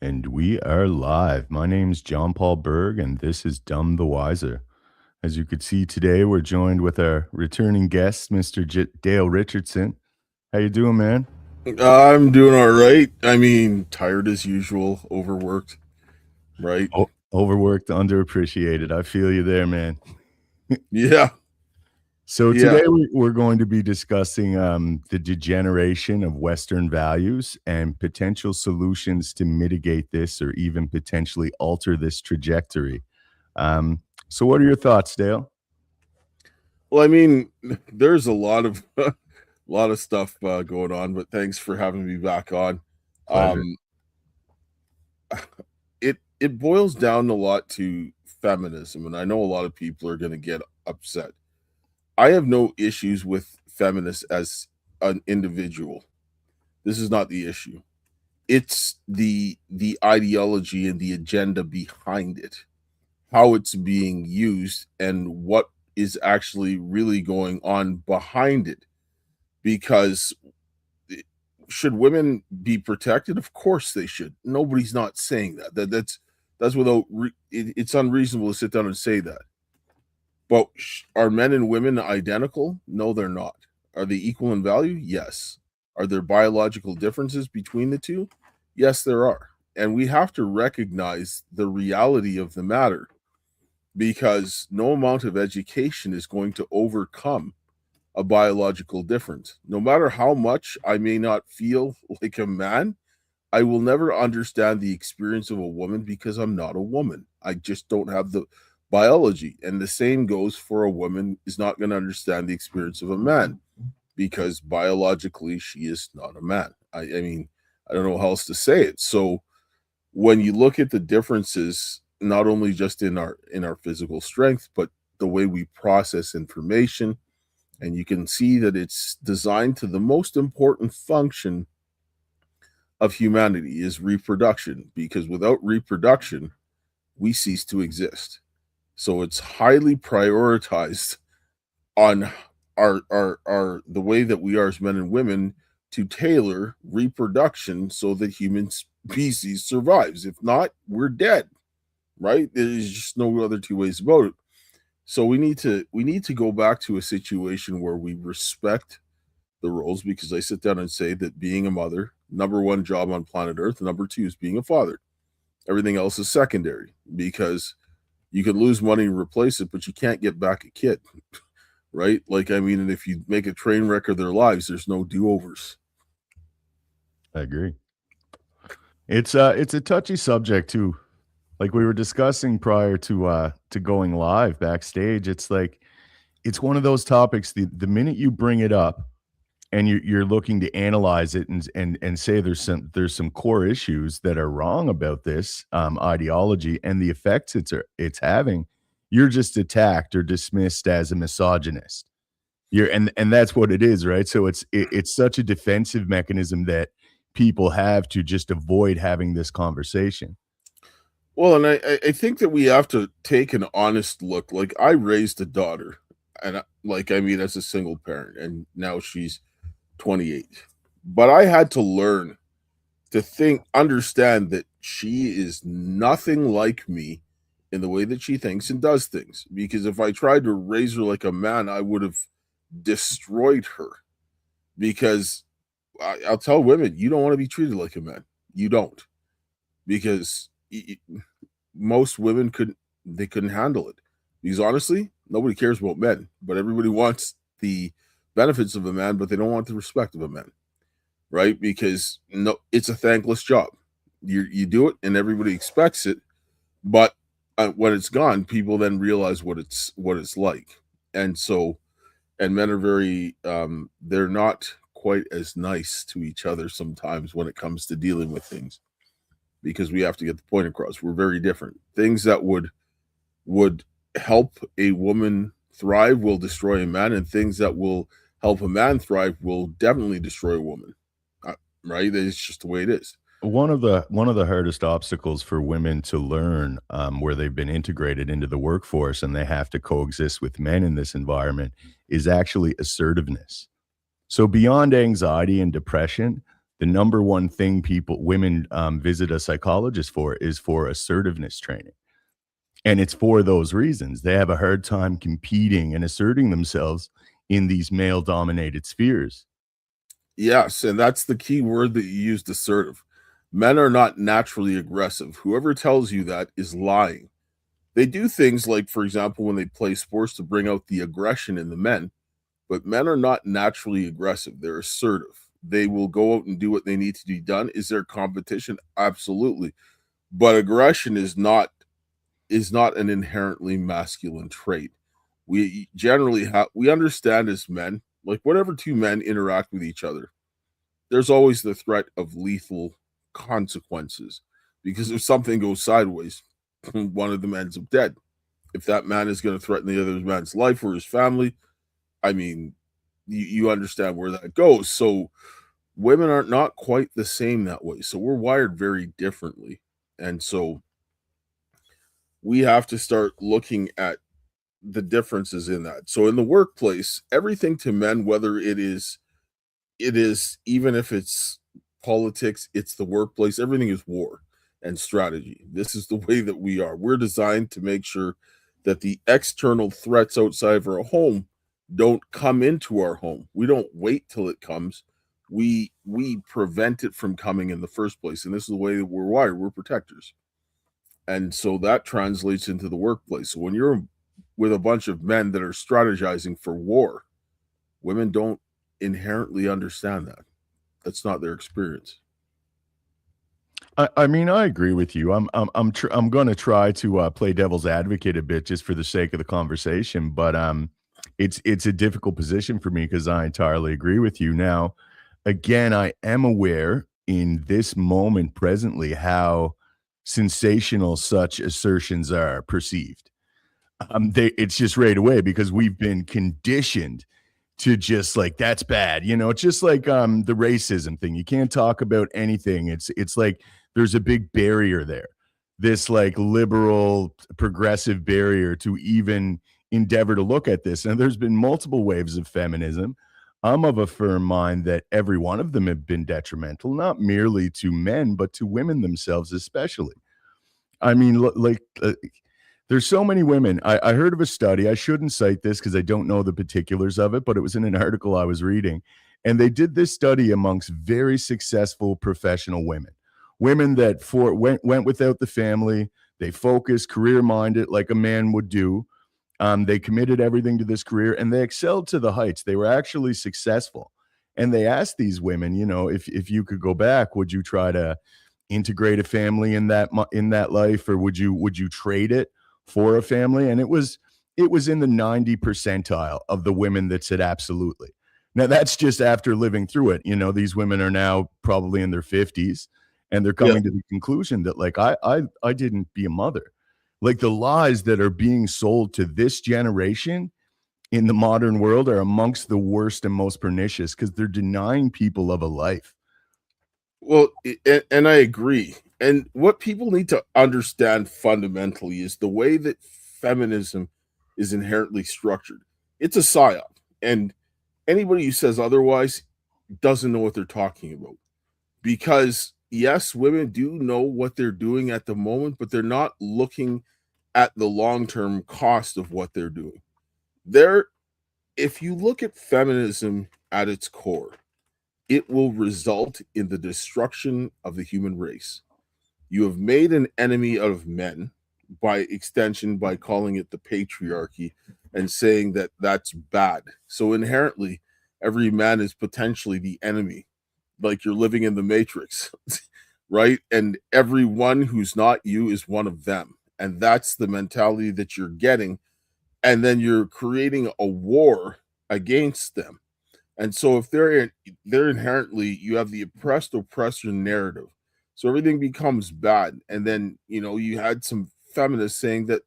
And we are live. My name's John Paul Berg, and this is Dumb the Wiser. As you could see today, we're joined with our returning guest, Mr. Dale Richardson. How you doing, man? I'm doing all right. I mean, tired as usual, overworked, right? Overworked, underappreciated. I feel you there, man. Yeah, So yeah. today we're going to be discussing the degeneration of Western values and potential solutions to mitigate this or even potentially alter this trajectory. So what are your thoughts, Dale? Well, I mean, there's a lot of lot of stuff going on, but thanks for having me back on. Pleasure. Um, it boils down a lot to feminism, and I know a lot of people are going to get upset. I have no issues with feminists as an individual. This is not the issue. It's the ideology and the agenda behind it, how it's being used and what is actually really going on behind it. Because should women be protected? Of course they should. Nobody's not saying that. That's without it's unreasonable to sit down and say that. But are men and women identical? No, they're not. Are they equal in value? Yes. Are there biological differences between the two? Yes, there are. And we have to recognize the reality of the matter, because no amount of education is going to overcome a biological difference. No matter how much I may not feel like a man, I will never understand the experience of a woman because I'm not a woman. I just don't have the biology. And the same goes for a woman is not going to understand the experience of a man because biologically she is not a man. I mean, I don't know how else to say it. So when you look at the differences, not only just in our physical strength, but the way we process information, and you can see that it's designed to the most important function of humanity is reproduction, because without reproduction we cease to exist. So it's highly prioritized on our the way that we are as men and women to tailor reproduction so that human species survives. If not, we're dead, right? There's just no other two ways about it. So we need to go back to a situation where we respect the roles, because I sit down and say that being a mother, number one job on planet Earth, number two is being a father. Everything else is secondary, because you can lose money and replace it, but you can't get back a kid, right? Like, I mean, and if you make a train wreck of their lives, there's no do-overs. I agree. It's a touchy subject too. Like we were discussing prior to going live backstage, it's like it's one of those topics the minute you bring it up and you're looking to analyze it and say there's some core issues that are wrong about this ideology and the effects it's having, you're just attacked or dismissed as a misogynist. And that's what it is, right? So it's such a defensive mechanism that people have to just avoid having this conversation. Well, and I think that we have to take an honest look. Like, I raised a daughter, and like, I mean, as a single parent, and now she's 28. But I had to learn to understand that she is nothing like me in the way that she thinks and does things. Because if I tried to raise her like a man, I would have destroyed her. Because I'll tell women, you don't want to be treated like a man. You don't, because most women couldn't handle it. Because honestly, nobody cares about men, but everybody wants the benefits of a man, but they don't want the respect of a man, right? Because no, it's a thankless job. You do it, and everybody expects it, but when it's gone, people then realize what it's like. And so, and men are very they're not quite as nice to each other sometimes when it comes to dealing with things, because we have to get the point across. We're very different. Things that would help a woman thrive will destroy a man, and things that will help a man thrive will definitely destroy a woman. Right? It's just the way it is. One of the hardest obstacles for women to learn, where they've been integrated into the workforce and they have to coexist with men in this environment, is actually assertiveness. So beyond anxiety and depression, the number one thing women visit a psychologist for is for assertiveness training. And it's for those reasons. They have a hard time competing and asserting themselves in these male dominated spheres. Yes, and that's the key word that you used, assertive. Men are not naturally aggressive. Whoever tells you that is lying. They do things like, for example, when they play sports to bring out the aggression in the men, but men are not naturally aggressive. They're assertive. They will go out and do what they need to be done. Is there competition? Absolutely. But aggression is not an inherently masculine trait. We generally we understand as men, like whenever two men interact with each other, there's always the threat of lethal consequences because if something goes sideways, one of them ends up dead. If that man is going to threaten the other man's life or his family, I mean, you understand where that goes. So women are not quite the same that way. So we're wired very differently. And so we have to start looking at the differences in that. So in the workplace, everything to men, whether it is even if it's politics, it's the workplace, everything is war and strategy. This is the way that we are. We're designed to make sure that the external threats outside of our home don't come into our home. We don't wait till it comes. We prevent it from coming in the first place. And this is the way that we're wired. We're protectors. And so that translates into the workplace. So when you're with a bunch of men that are strategizing for war, women don't inherently understand that. That's not their experience. I mean, I agree with you. I'm going to try to play devil's advocate a bit just for the sake of the conversation, but it's a difficult position for me because I entirely agree with you. Now, again, I am aware in this moment presently how sensational such assertions are perceived. It's just right away because we've been conditioned to just like that's bad, it's just like the racism thing. You can't talk about anything. It's like there's a big barrier there, this like liberal progressive barrier to even endeavor to look at this. And there's been multiple waves of feminism. I'm of a firm mind that every one of them have been detrimental, not merely to men but to women themselves especially. I mean, there's so many women. I heard of a study. I shouldn't cite this because I don't know the particulars of it, but it was in an article I was reading. And they did this study amongst very successful professional women, women that went without the family. They focused, career minded, like a man would do. They committed everything to this career and they excelled to the heights. They were actually successful. And they asked these women, if you could go back, would you try to integrate a family in that life, or would you trade it for a family? And it was in the 90 percentile of the women that said absolutely. Now that's just after living through it. These women are now probably in their 50s and they're Yeah. coming to the conclusion that like I didn't be a mother. Like the lies that are being sold to this generation in the modern world are amongst the worst and most pernicious because they're denying people of a life. Well, and I agree. And what people need to understand fundamentally is the way that feminism is inherently structured. It's a psyop. And anybody who says otherwise doesn't know what they're talking about. Because, yes, women do know what they're doing at the moment, but they're not looking at the long term cost of what they're doing. They're, if you look at feminism at its core, it will result in the destruction of the human race. You have made an enemy out of men, by extension, by calling it the patriarchy and saying that that's bad. So inherently, every man is potentially the enemy, like you're living in the matrix, right? And everyone who's not you is one of them. And that's the mentality that you're getting. And then you're creating a war against them. And so if they're inherently, you have the oppressed oppressor narrative. So everything becomes bad. And then, you had some feminists saying that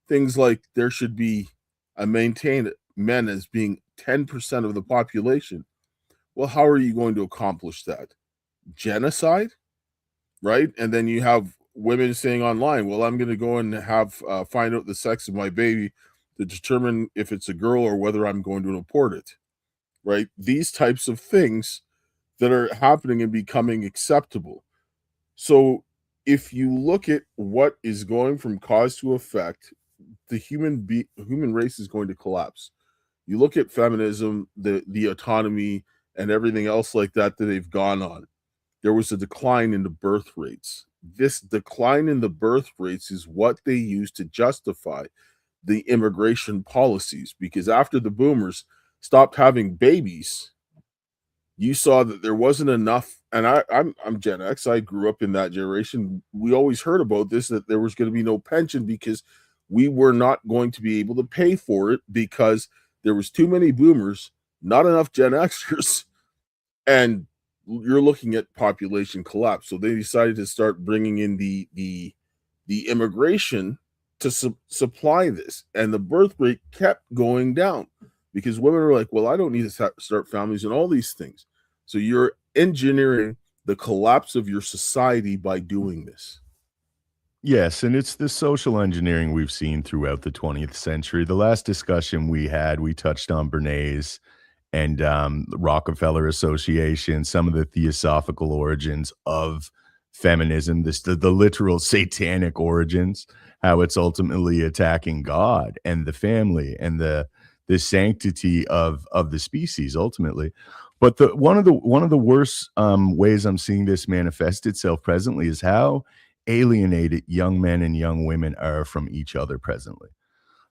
things like there should be a maintained men as being 10% of the population. Well, how are you going to accomplish that? Genocide, right? And then you have women saying online, well, I'm going to go and have find out the sex of my baby to determine if it's a girl or whether I'm going to abort it, right? These types of things that are happening and becoming acceptable. So if you look at what is going from cause to effect, the human race is going to collapse. You look at feminism, the autonomy, and everything else like that that they've gone on. There was a decline in the birth rates. This decline in the birth rates is what they use to justify the immigration policies, because after the boomers stopped having babies, you saw that there wasn't enough. And I'm Gen X. I grew up in that generation. We always heard about this, that there was going to be no pension because we were not going to be able to pay for it because there was too many boomers, not enough Gen Xers, and you're looking at population collapse. So they decided to start bringing in the immigration to supply this, and the birth rate kept going down because women are like, well, I don't need to start families and all these things. So you're engineering the collapse of your society by doing this. Yes, and it's the social engineering we've seen throughout the 20th century. The last discussion we had, we touched on Bernays and the Rockefeller Association, some of the theosophical origins of feminism, the literal satanic origins, how it's ultimately attacking God and the family and the sanctity of the species ultimately. But one of the worst ways I'm seeing this manifest itself presently is how alienated young men and young women are from each other presently.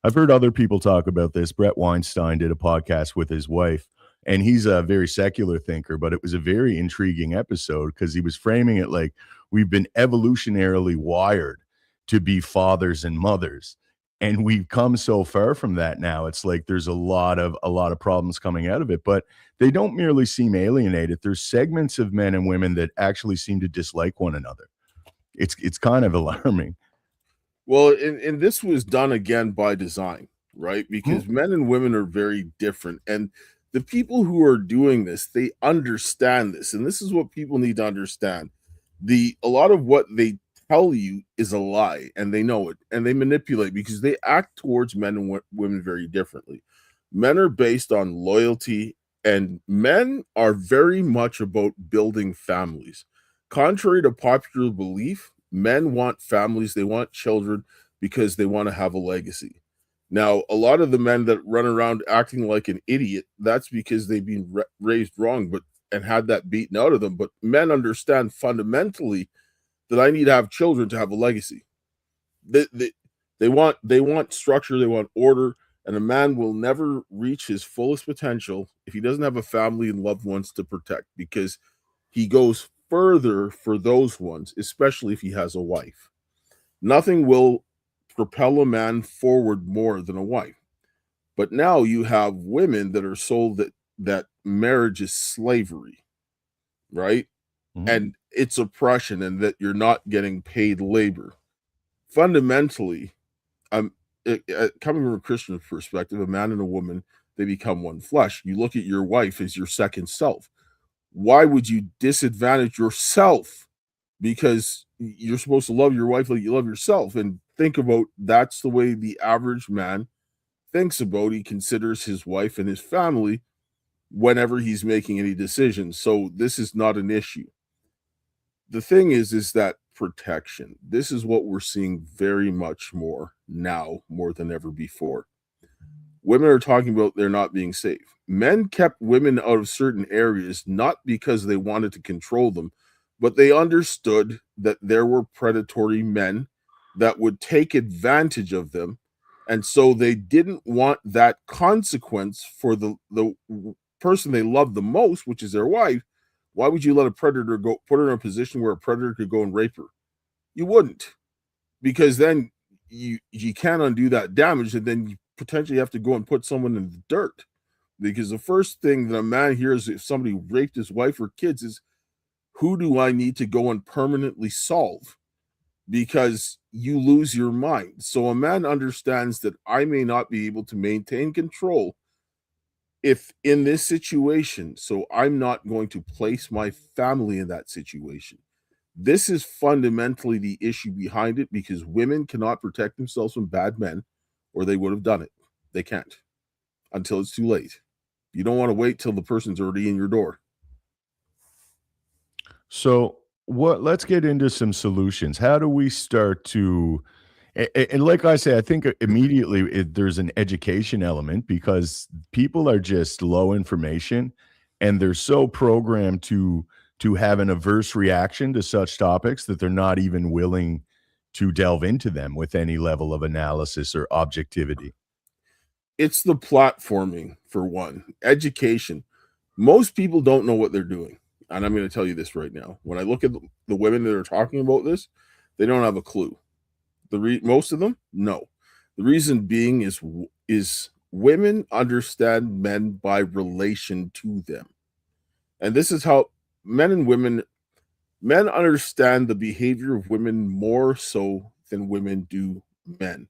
I've heard other people talk about this. Brett Weinstein did a podcast with his wife, and he's a very secular thinker, but it was a very intriguing episode because he was framing it like we've been evolutionarily wired to be fathers and mothers. And we've come so far from that now. It's like there's a lot of problems coming out of it, but they don't merely seem alienated. There's segments of men and women that actually seem to dislike one another. It's kind of alarming. Well, and this was done again by design, right? Mm, Because men and women are very different. And the people who are doing this, they understand this. And this is what people need to understand. A lot of what they tell you is a lie, and they know it, and they manipulate because they act towards men and women very differently. Men are based on loyalty, and men are very much about building families. Contrary to popular belief, men want families, they want children because they want to have a legacy. Now, a lot of the men that run around acting like an idiot, that's because they've been raised wrong, but and had that beaten out of them. But men understand fundamentally that I need to have children to have a legacy. They, they, they want structure, they want order, and a man will never reach his fullest potential if he doesn't have a family and loved ones to protect, because he goes further for those ones, especially if he has a wife. Nothing will propel a man forward more than a wife. But now you have women that are sold that marriage is slavery, right? mhm. And it's oppression, and that you're not getting paid labor. Fundamentally, um, coming from a Christian perspective, a man and a woman, they become one flesh. You look at your wife as your second self. Why would you disadvantage yourself? Because you're supposed to love your wife like you love yourself. And think about, that's the way the average man thinks about. He considers his wife and his family whenever he's making any decisions. So this is not an issue. The thing is that protection. This is what we're seeing very much more now, more than ever before. Women are talking about they're not being safe. Men kept women out of certain areas not because they wanted to control them, but they understood that there were predatory men that would take advantage of them. And so they didn't want that consequence for the person they loved the most, which is their wife. Why would you let a predator go put her in a position where a predator could go and rape her? You wouldn't, because then you can't undo that damage, and then you potentially have to go and put someone in the dirt. Because the first thing that a man hears if somebody raped his wife or kids is, who do I need to go and permanently solve? Because you lose your mind. So a man understands that I may not be able to maintain control if in this situation, so I'm not going to place my family in that situation. This is fundamentally the issue behind it, because women cannot protect themselves from bad men, or they would have done it. They can't until it's too late. You don't want to wait till the person's already in your door. So, let's get into some solutions. How do we start to and like I say, I think immediately there's an education element because people are just low information and they're so programmed to have an averse reaction to such topics that they're not even willing to delve into them with any level of analysis or objectivity. It's the platforming for one. Education. Most people don't know what they're doing. And I'm going to tell you this right now. When I look at the women that are talking about this, they don't have a clue. Most of them, no. The reason being is women understand men by relation to them. And this is how men and women men understand the behavior of women more so than women do men.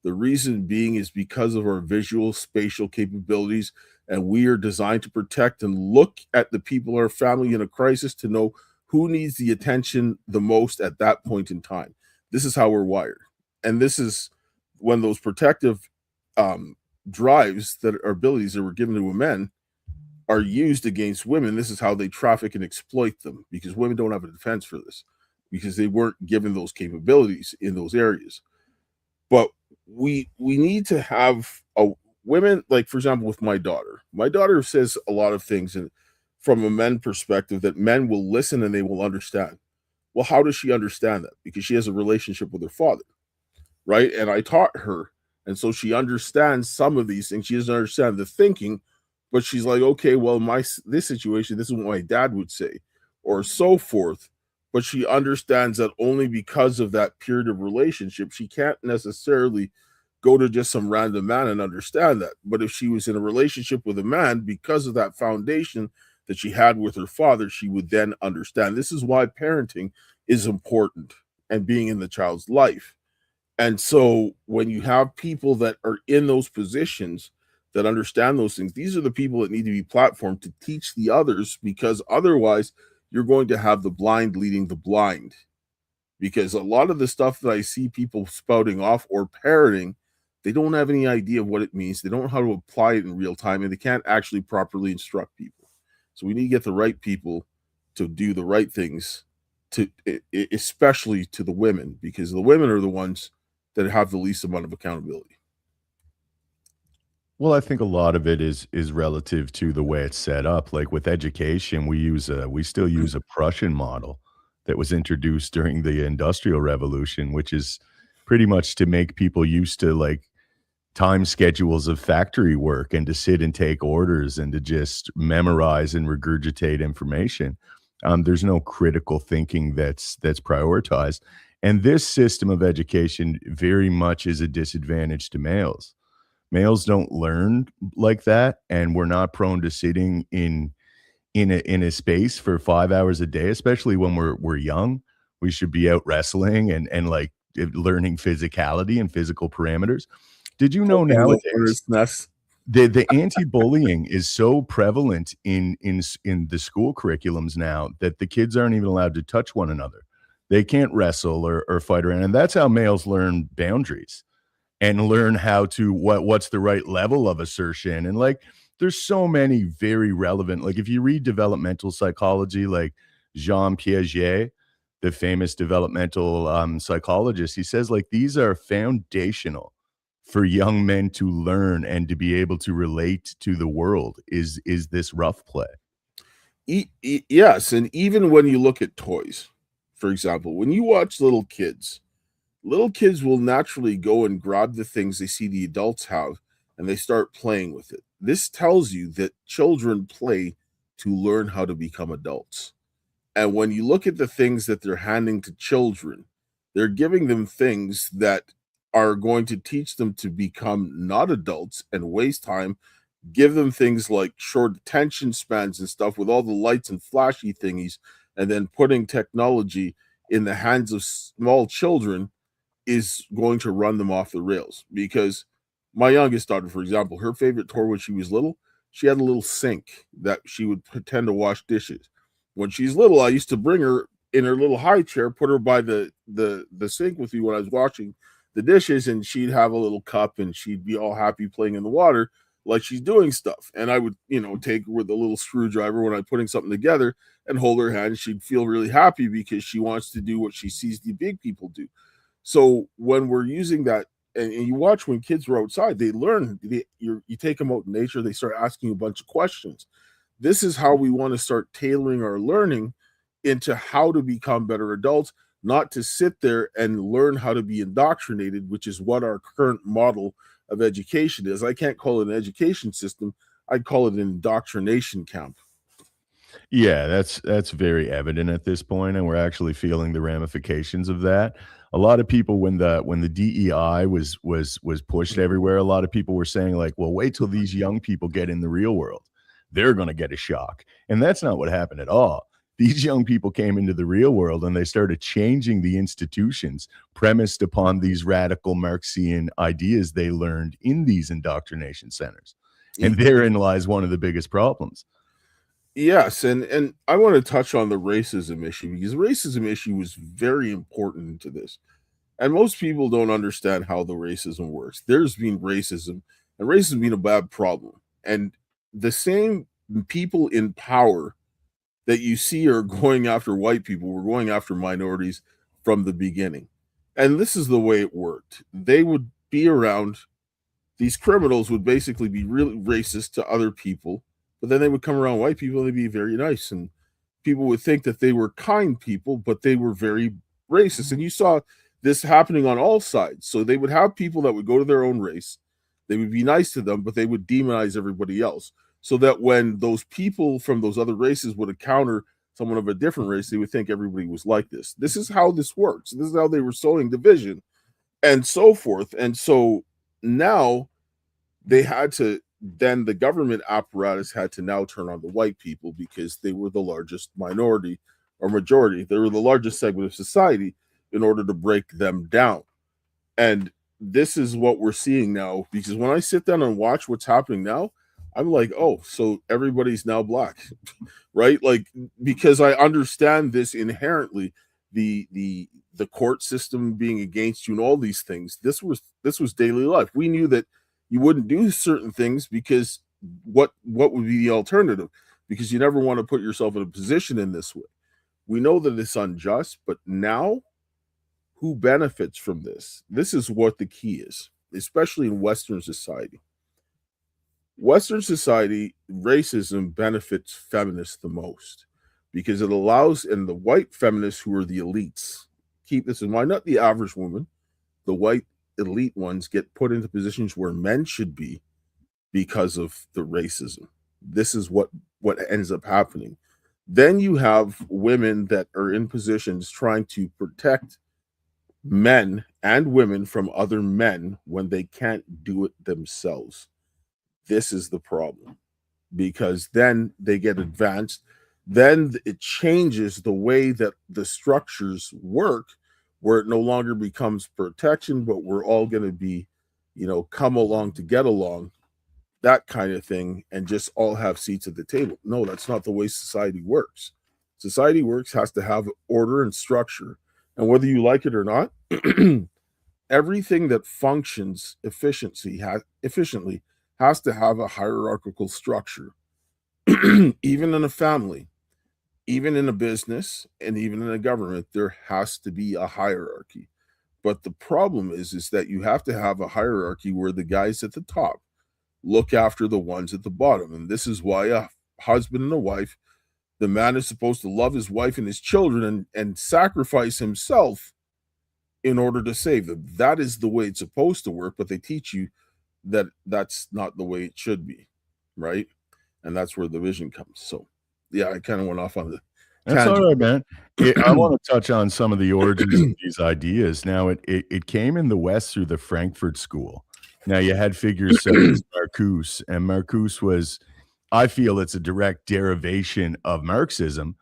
The reason being is because of our visual spatial capabilities, and we are designed to protect and look at the people in our family in a crisis to know who needs the attention the most at that point in time. This is how we're wired. And this is when those protective um, drives that are abilities that were given to men are used against women. This is how they traffic and exploit them, because women don't have a defense for this because they weren't given those capabilities in those areas. But we need to have a women, like for example with my daughter. My daughter says a lot of things and from a men perspective that men will listen and they will understand. Well, how does she understand that? Because she has a relationship with her father, right? And I taught her, and so she understands some of these things. She doesn't understand the thinking, but she's like, okay, well, this situation, this is what my dad would say, or so forth. But she understands that only because of that period of relationship, she can't necessarily go to just some random man and understand that. But if she was in a relationship with a man, because of that foundation that she had with her father, she would then understand. This is why parenting is important and being in the child's life. And so when you have people that are in those positions that understand those things, these are the people that need to be platformed to teach the others, because otherwise you're going to have the blind leading the blind. Because a lot of the stuff that I see people spouting off or parroting, they don't have any idea of what it means. They don't know how to apply it in real time, and they can't actually properly instruct people. So we need to get the right people to do the right things, to especially to the women, because the women are the ones that have the least amount of accountability. Well, I think a lot of it is relative to the way it's set up. Like with education, we still use a Prussian model that was introduced during the Industrial Revolution, which is pretty much to make people used to like time schedules of factory work and to sit and take orders and to just memorize and regurgitate information. There's no critical thinking that's prioritized, and this system of education very much is a disadvantage to males. Males don't learn like that, and we're not prone to sitting in a space for 5 hours a day, especially when we're young. We should be out wrestling and, like, learning physicality and physical parameters. Did you know Poking the nowadays hornet's nest. the anti-bullying is so prevalent in the school curriculums now that the kids aren't even allowed to touch one another. They can't wrestle or fight around, and that's how males learn boundaries and learn how to what's the right level of assertion. And like there's so many very relevant, like if you read developmental psychology, like Jean Piaget, the famous developmental psychologist, he says like these are foundational for young men to learn and to be able to relate to the world is this rough play. Yes, and even when you look at toys, for example, when you watch little kids will naturally go and grab the things they see the adults have and they start playing with it. This tells you that children play to learn how to become adults. And when you look at the things that they're handing to children, they're giving them things that are going to teach them to become not adults and waste time. Give them things like short attention spans and stuff with all the lights and flashy thingies, and then putting technology in the hands of small children is going to run them off the rails. Because my youngest daughter, for example, her favorite toy when she was little, she had a little sink that she would pretend to wash dishes. When she's little, I used to bring her in her little high chair, put her by the sink with me when I was washing the dishes, and she'd have a little cup and she'd be all happy playing in the water like she's doing stuff. And I would, take her with a little screwdriver when I'm putting something together and hold her hand. She'd feel really happy because she wants to do what she sees the big people do. So when we're using that, and you watch when kids are outside, they learn. You take them out in nature, they start asking you a bunch of questions. This is how we want to start tailoring our learning into how to become better adults, not to sit there and learn how to be indoctrinated, which is what our current model of education is. I can't call it an education system. I'd call it an indoctrination camp. Yeah, that's very evident at this point, and we're actually feeling the ramifications of that. A lot of people, when the DEI was pushed everywhere, a lot of people were saying like, "Well, wait till these young people get in the real world. They're going to get a shock." And that's not what happened at all. These young people came into the real world and they started changing the institutions premised upon these radical Marxian ideas they learned in these indoctrination centers. And therein lies one of the biggest problems. Yes, and I want to touch on the racism issue, because the racism issue is very important to this. And most people don't understand how the racism works. There's been racism, and racism being a bad problem. And the same people in power that you see are going after white people were going after minorities from the beginning. And this is the way it worked. They would be around, these criminals would basically be really racist to other people, but then they would come around white people and they'd be very nice. And people would think that they were kind people, but they were very racist. And you saw this happening on all sides. So they would have people that would go to their own race, they would be nice to them, but they would demonize everybody else. So that when those people from those other races would encounter someone of a different race, they would think everybody was like this. This is how this works. This is how they were sowing division and so forth. And so now they had to, then the government apparatus had to now turn on the white people because they were the largest minority or majority. They were the largest segment of society in order to break them down. And this is what we're seeing now, because when I sit down and watch what's happening now, I'm like, oh, so everybody's now black, right? Like, because I understand this inherently, the court system being against you and all these things. This was daily life. We knew that you wouldn't do certain things because what would be the alternative? Because you never want to put yourself in a position in this way. We know that it's unjust, but now who benefits from this? This is what the key is, especially in Western society. Western society, racism benefits feminists the most because it allows, and the white feminists who are the elites, keep this in mind, not the average woman, the white elite ones get put into positions where men should be because of the racism. This is what ends up happening. Then you have women that are in positions trying to protect men and women from other men when they can't do it themselves. This is the problem, because then they get advanced. Then it changes the way that the structures work, where it no longer becomes protection, but we're all going to be, come along to get along, that kind of thing, and just all have seats at the table. No, that's not the way society works. Society works has to have order and structure. And whether you like it or not, everything that functions efficiently has to have a hierarchical structure. Even in a family, even in a business, and even in a government, there has to be a hierarchy. But the problem is that you have to have a hierarchy where the guys at the top look after the ones at the bottom. And this is why a husband and a wife, the man is supposed to love his wife and his children and sacrifice himself in order to save them. That is the way it's supposed to work, but they teach you that that's not the way it should be, right? And that's where the vision comes. So, yeah, I kind of went off on the That's all tangent. right, man. I want to touch on some of the origins of these ideas. Now, it came in the West through the Frankfurt School. Now, you had figures such as Marcuse, and Marcuse was, I feel it's a direct derivation of Marxism,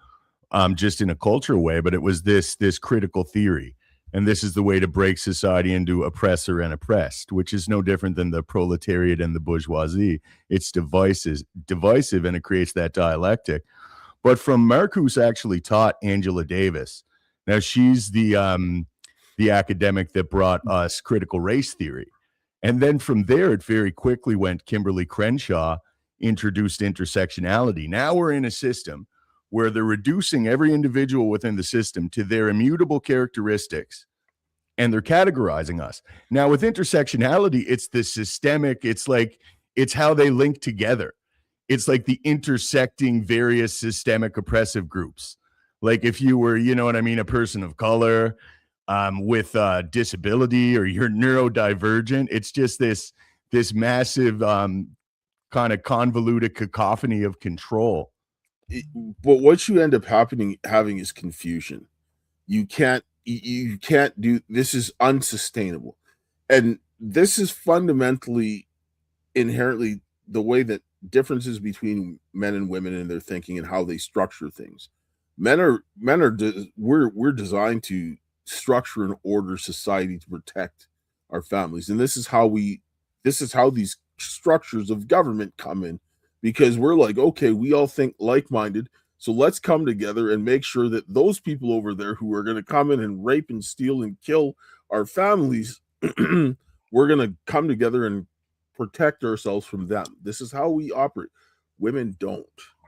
just in a cultural way, but it was this critical theory. And this is the way to break society into oppressor and oppressed, which is no different than the proletariat and the bourgeoisie. It's divisive, and it creates that dialectic. But from Marcuse actually taught Angela Davis. Now she's the academic that brought us critical race theory. And then from there, it very quickly went Kimberly Crenshaw introduced intersectionality. Now we're in a system where they're reducing every individual within the system to their immutable characteristics and they're categorizing us. Now with intersectionality, it's the systemic, it's like it's how they link together. It's like the intersecting various systemic oppressive groups. Like if you were, you know what I mean, a person of color with disability or you're neurodivergent, it's just this massive kind of convoluted cacophony of control. But what you end up having is confusion. You can't do this is unsustainable. And this is fundamentally inherently the way that differences between men and women in their thinking and how they structure things. We're designed to structure and order society to protect our families, and this is how these structures of government come in, because we're like, okay, we all think like-minded, so let's come together and make sure that those people over there who are going to come in and rape and steal and kill our families, we're going to come together and protect ourselves from them. This is how we operate. Women don't.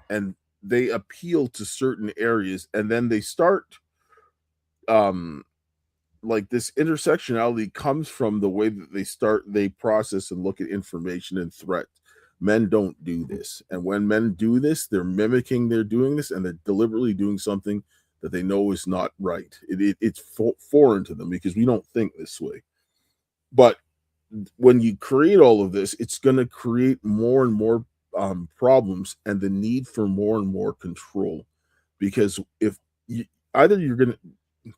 And they appeal to certain areas and then they start um like this intersectionality comes from the way that they process and look at information and threat. Men don't do this. And when men do this, they're mimicking they're doing this and they're deliberately doing something that they know is not right. It's foreign to them because we don't think this way. But when you create all of this, it's going to create more and more problems and the need for more and more control. Because if you, either you're going to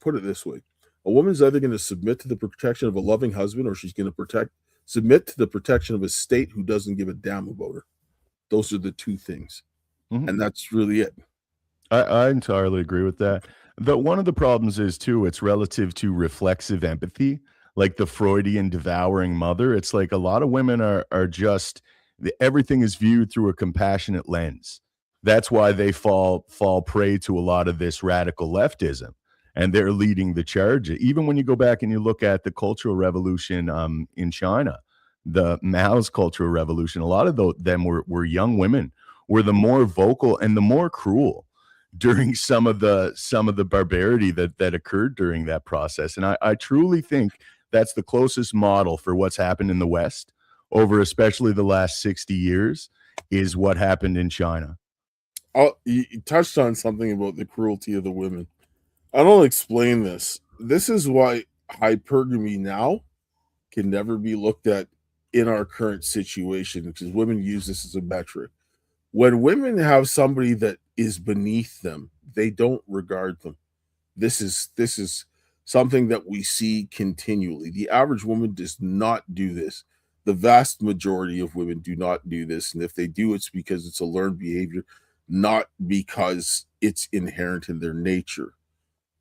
put it this way, a woman's either going to submit to the protection of a loving husband or she's going to submit to the protection of a state who doesn't give a damn about her. Those are the two things. Mm-hmm. And that's really it. I entirely agree with that. One of the problems is too, it's relative to reflexive empathy, like the Freudian devouring mother. It's like a lot of women are just everything is viewed through a compassionate lens. That's why they fall prey to a lot of this radical leftism, and they're leading the charge. Even when you go back and you look at the Cultural Revolution in China, the Mao's Cultural Revolution, a lot of them were young women, were the more vocal and the more cruel during some of the barbarity that occurred during that process. And I truly think that's the closest model for what's happened in the West over especially the last 60 years is what happened in China. You touched on something about the cruelty of the women. I don't explain this. This is why hypergamy now can never be looked at in our current situation because women use this as a metric. When women have somebody that is beneath them, they don't regard them. This is something that we see continually. The average woman does not do this. The vast majority of women do not do this, and if they do, it's because it's a learned behavior, not because it's inherent in their nature.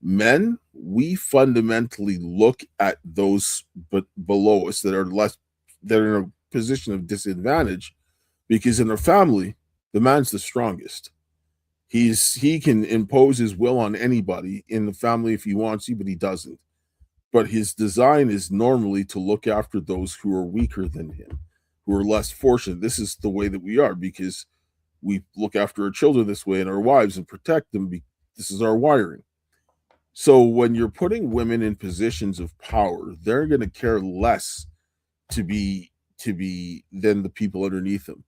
Men, we fundamentally look at those but below us that are in a position of disadvantage because in our family, the man's the strongest. He can impose his will on anybody in the family if he wants to, but he doesn't. But his design is normally to look after those who are weaker than him, who are less fortunate. This is the way that we are because we look after our children this way and our wives and protect them. This is our wiring. So when you're putting women in positions of power, they're going to care less to be than the people underneath them.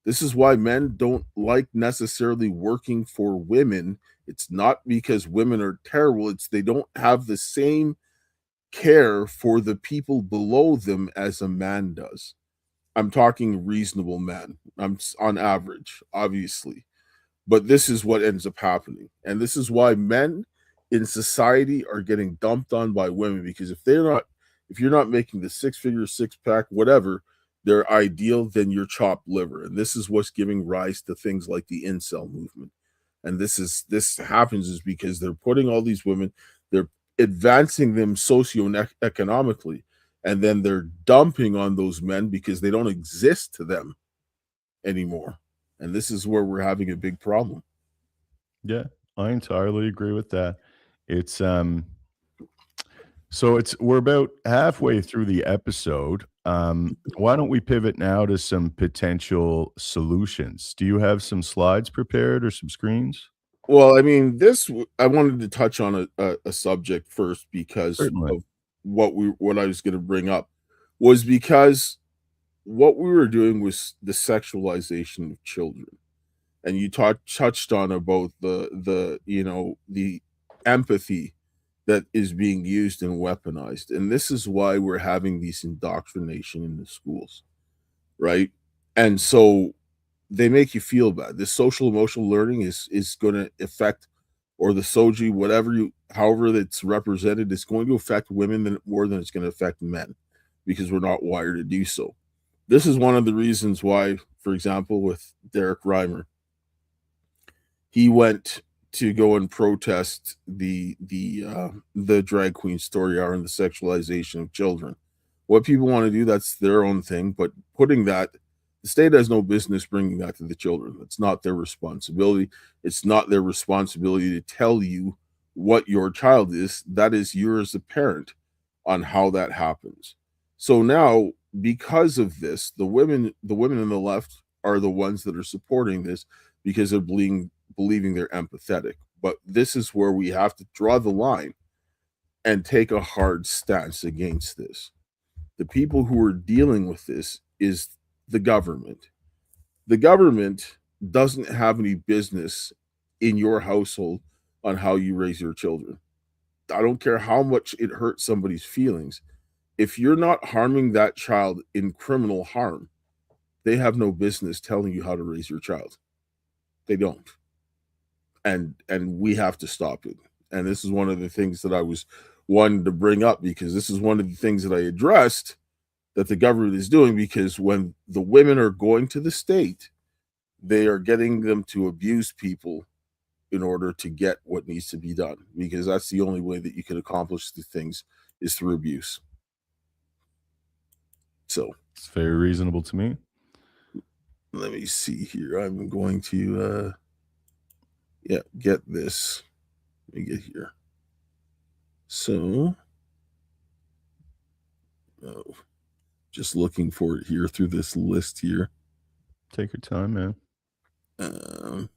This is why men don't like necessarily working for women. It's not because women are terrible, it's they don't have the same care for the people below them as a man does. I'm talking reasonable men. I'm on average, obviously. But this is what ends up happening. And this is why men in society are getting dumped on by women because if you're not making the six-figure, six-pack, whatever, their ideal, then you're chopped liver. And this is what's giving rise to things like the incel movement. And this happens is because they're putting all these women, they're advancing them socioeconomically, and then they're dumping on those men because they don't exist to them anymore. And this is where we're having a big problem. Yeah, I entirely agree with that. It's So we're about halfway through the episode. Why don't we pivot now to some potential solutions? Do you have some slides prepared or some screens? Well, I mean, I wanted to touch on a subject first because Certainly. of what I was going to bring up was because what we were doing was the sexualization of children, and you touched on about the empathy that is being used and weaponized, and this is why we're having these indoctrination in the schools, right? And so they make you feel bad. This social emotional learning is going to affect, or the soji, whatever you, however that's represented, is going to affect women more than it's going to affect men, because we're not wired to do so. This is one of the reasons why, for example, with Derek Reimer, he went to go and protest the drag queen story hour and the sexualization of children. What people want to do, that's their own thing, but putting that, the state has no business bringing that to the children. It's not their responsibility. It's not their responsibility to tell you what your child is. That is yours as a parent on how that happens. So now, because of this, the women on the left are the ones that are supporting this because they're believing they're empathetic. But this is where we have to draw the line and take a hard stance against this. The people who are dealing with this is the government. The government doesn't have any business in your household on how you raise your children. I don't care how much it hurts somebody's feelings. If you're not harming that child in criminal harm, they have no business telling you how to raise your child. They don't. And we have to stop it. And this is one of the things that I was wanting to bring up, because this is one of the things that I addressed that the government is doing, because when the women are going to the state, they are getting them to abuse people in order to get what needs to be done, because that's the only way that you can accomplish the things, is through abuse. So It's very reasonable to me. let me see here. I'm going to get this. Let me get here. So oh, just looking for it here through this list here. Take your time, man. Um,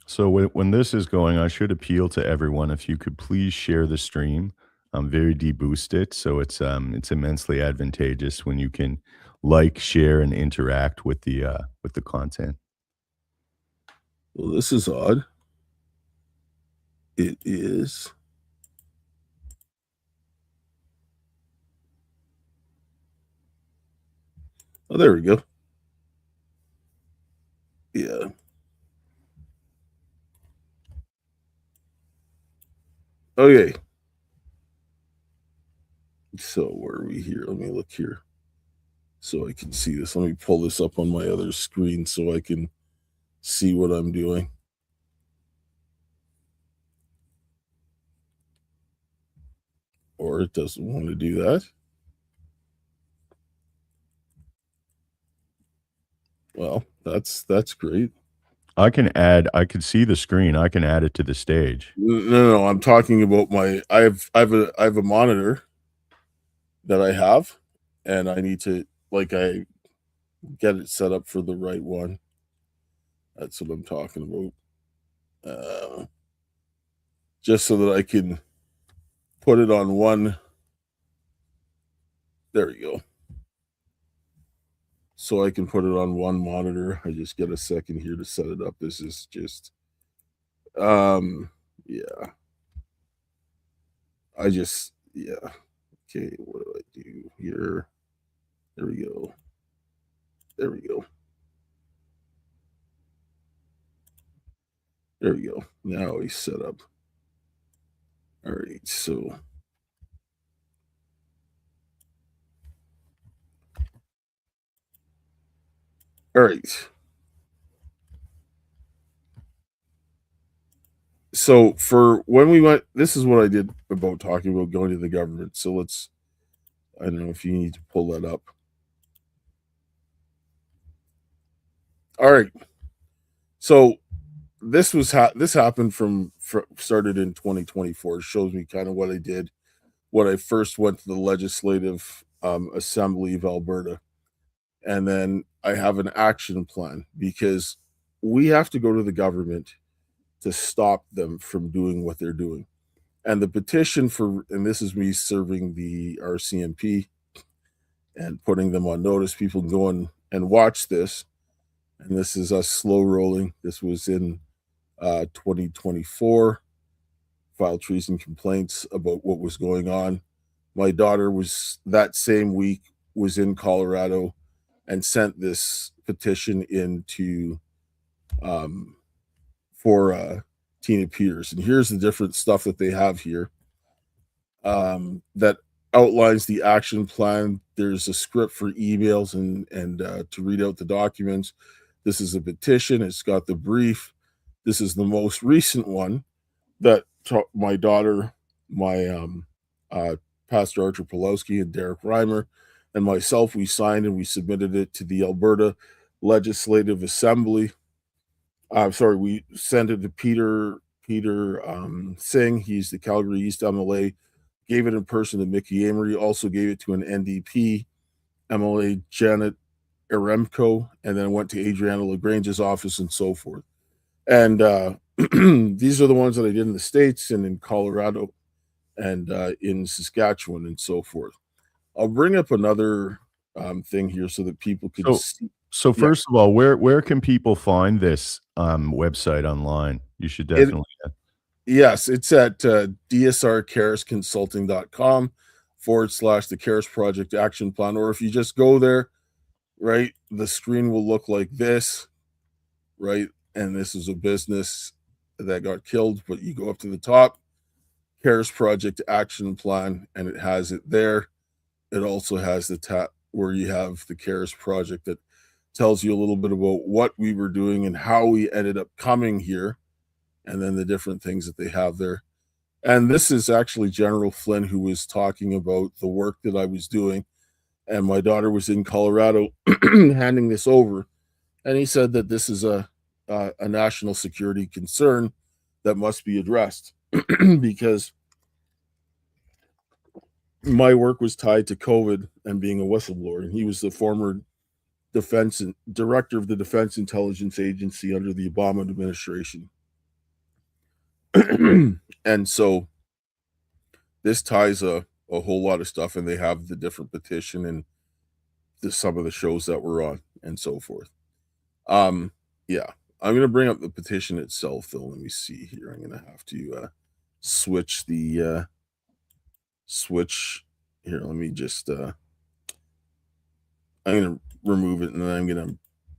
So when this is going, I should appeal to everyone. If you could please share the stream, very deboost it. So it's immensely advantageous when you can like, share, and interact with the content. well, this is odd. It is. Oh, there we go. Yeah. Okay. So where are we here? Let me look here so I can see this. Let me pull this up on my other screen so I can see what I'm doing. Or it doesn't want to do that. Well, that's great. I could see the screen. I can add it to the stage. No, I'm talking about my. I have a monitor that I have, and I need to, I get it set up for the right one. That's what I'm talking about. Just so that I can put it on one. There we go. So I can put it on one monitor. I just get a second here to set it up. This is just, yeah. Yeah. Okay, what do I do here? There we go. There we go. There we go. Now he's set up. All right, so all right. So for when we went, this is what I did about talking about going to the government. So I don't know if you need to pull that up. All right. So this happened started in 2024. It shows me kind of what I did when I first went to the Legislative Assembly of Alberta, and then I have an action plan because we have to go to the government to stop them from doing what they're doing. And the petition for, and this is me serving the RCMP and putting them on notice. People can go and watch this. And this is us slow rolling. This was in 2024. Filed treason complaints about what was going on. My daughter was that same week was in Colorado and sent this petition into for Tina Peters. And here's the different stuff that they have here that outlines the action plan. There's a script for emails and to read out the documents. This is a petition. It's got the brief. This is the most recent one that my daughter, my Pastor Archer Pulowski and Derek Reimer and myself, we signed and we submitted it to the Alberta Legislative Assembly. Sorry, we sent it to Peter Singh. He's the Calgary East MLA. Gave it in person to Mickey Amory. Also gave it to an NDP MLA, Janet Aremko, and then went to Adriana Lagrange's office and so forth. And these are the ones that I did in the States and in Colorado and in Saskatchewan and so forth. I'll bring up another thing here so that people could see. So first of all, where can people find this website online? You should definitely. Yes, it's at dsrcaresconsulting.com / the CARES Project Action Plan. Or if you just go there, right, the screen will look like this, right? And this is a business that got killed, but you go up to the top, CARES Project Action Plan, and it has it there. It also has the tab where you have the CARES Project that tells you a little bit about what we were doing and how we ended up coming here, and then the different things that they have there. And this is actually General Flynn who was talking about the work that I was doing. And my daughter was in Colorado handing this over. And he said that this is a national security concern that must be addressed because my work was tied to COVID and being a whistleblower. And he was the former director of the Defense Intelligence Agency under the Obama administration. And so this ties a whole lot of stuff, and they have the different petition and some of the shows that we're on and so forth. Yeah, I'm gonna bring up the petition itself though. Let me see here. I'm gonna have to switch the switch here. Let me just I'm gonna remove it and then I'm gonna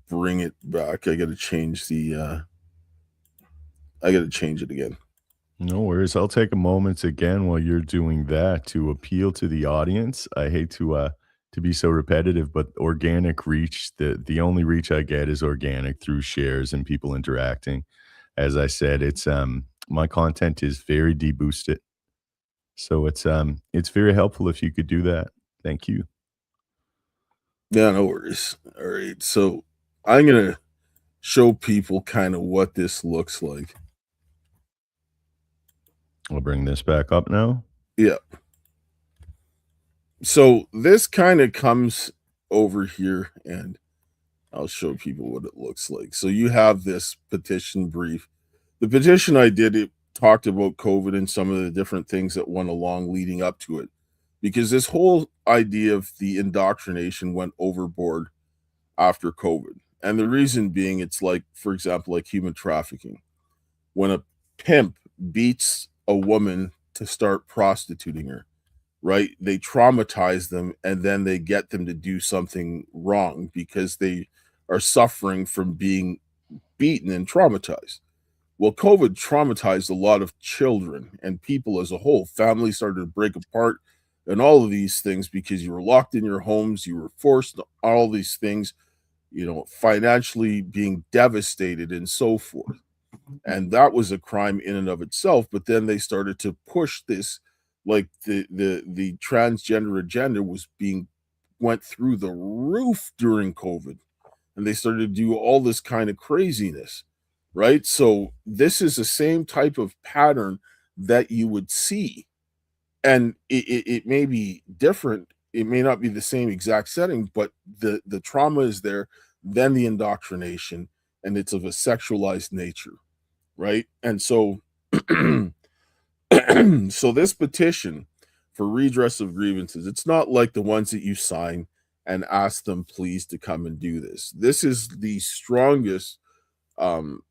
bring it back. I gotta change the I gotta change it again. No worries. I'll take a moment again while you're doing that to appeal to the audience. I hate to be so repetitive, but organic reach, the only reach I get is organic through shares and people interacting. As I said, it's my content is very deboosted. So it's very helpful if you could do that. Thank you. Yeah, no worries. All right. So I'm gonna show people kind of what this looks like. I'll bring this back up now. Yeah. So this kind of comes over here and I'll show people what it looks like. So you have this petition brief. The petition I did, it talked about COVID and some of the different things that went along leading up to it. Because this whole idea of the indoctrination went overboard after COVID. And the reason being, it's like, for example, like human trafficking. When a pimp beats a woman to start prostituting her, right? They traumatize them and then they get them to do something wrong because they are suffering from being beaten and traumatized. Well, COVID traumatized a lot of children and people as a whole. Families started to break apart and all of these things because you were locked in your homes, you were forced all these things, financially being devastated and so forth. And that was a crime in and of itself. But then they started to push this, like the transgender agenda went through the roof during COVID, and they started to do all this kind of craziness. right? So this is the same type of pattern that you would see, and it may be different. It may not be the same exact setting, but the trauma is there, then the indoctrination, and it's of a sexualized nature, right? And so so this petition for redress of grievances, it's not like the ones that you sign and ask them please to come and do this. Um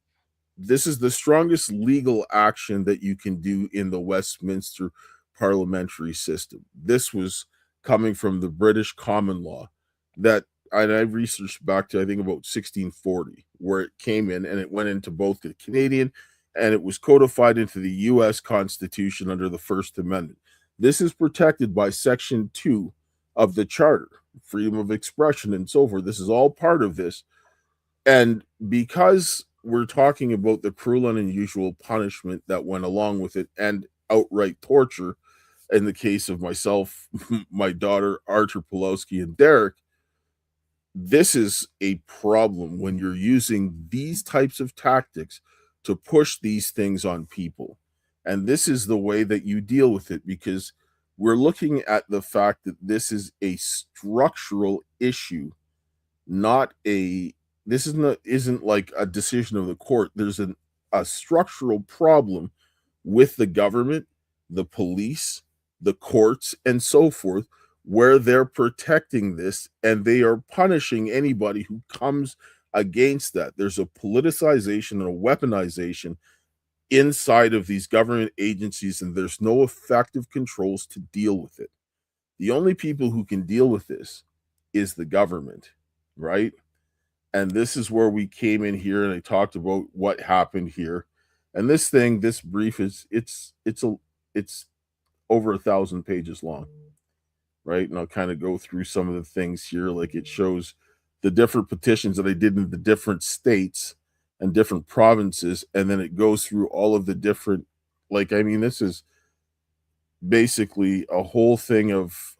this is the strongest legal action that you can do in the Westminster parliamentary system. This was coming from the British common law that, and I researched back to I think about 1640, where it came in and it went into both the Canadian and it was codified into the US Constitution under the First Amendment. This is protected by Section 2 of the Charter, freedom of expression and so forth. This is all part of this. And because we're talking about the cruel and unusual punishment that went along with it and outright torture in the case of myself, my daughter, Arthur Pulowski, and Derek, this is a problem when you're using these types of tactics to push these things on people. And this is the way that you deal with it, because we're looking at the fact that this is a structural issue, not a isn't like a decision of the court. There's a structural problem with the government, the police, the courts, and so forth, where they're protecting this and they are punishing anybody who comes against that. There's a politicization and a weaponization inside of these government agencies, and there's no effective controls to deal with it. The only people who can deal with this is the government, right? And this is where we came in here and I talked about what happened here. And this brief is it's over 1,000 pages long, right? And I'll kind of go through some of the things here. Like it shows the different petitions that I did in the different states and different provinces, and then it goes through all of the different, like, I mean, this is basically a whole thing of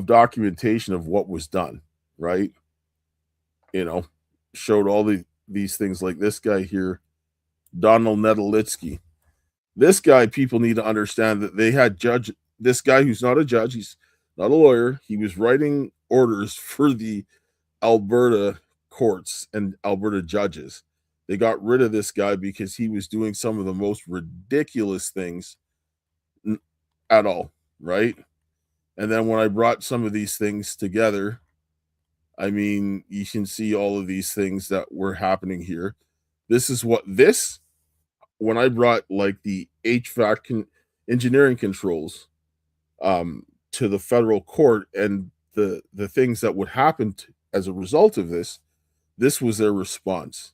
documentation of what was done, right? You know, showed all these things, like this guy here, Donald Nedalitsky. This guy, people need to understand that they had this guy who's not a judge, he's not a lawyer. He was writing orders for the Alberta courts and Alberta judges. They got rid of this guy because he was doing some of the most ridiculous things at all, right? And then when I brought some of these things together, I mean, you can see all of these things that were happening here. This is when I brought like the HVAC engineering controls to the federal court and the things that would happen as a result of this was their response.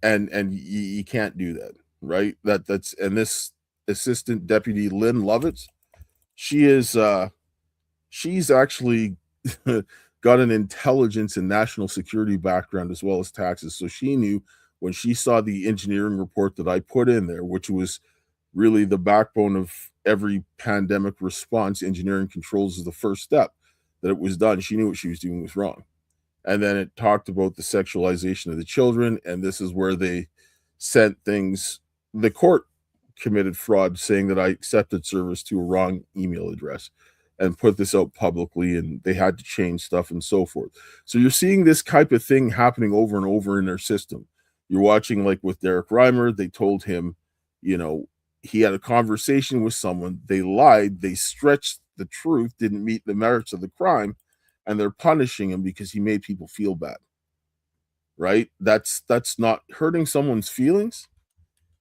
And you can't do that, right? And this assistant deputy Lynn Lovitz, she's actually got an intelligence and national security background as well as taxes. So she knew when she saw the engineering report that I put in there, which was really the backbone of every pandemic response, engineering controls is the first step, that it was done. She knew what she was doing was wrong. And then it talked about the sexualization of the children. And this is where they sent things, the court committed fraud, saying that I accepted service to a wrong email address and put this out publicly, and they had to change stuff and so forth. So you're seeing this type of thing happening over and over in their system. You're watching, like with Derek Reimer, they told him, you know, he had a conversation with someone, they lied, they stretched the truth, didn't meet the merits of the crime, and they're punishing him because he made people feel bad. Right? That's not hurting someone's feelings,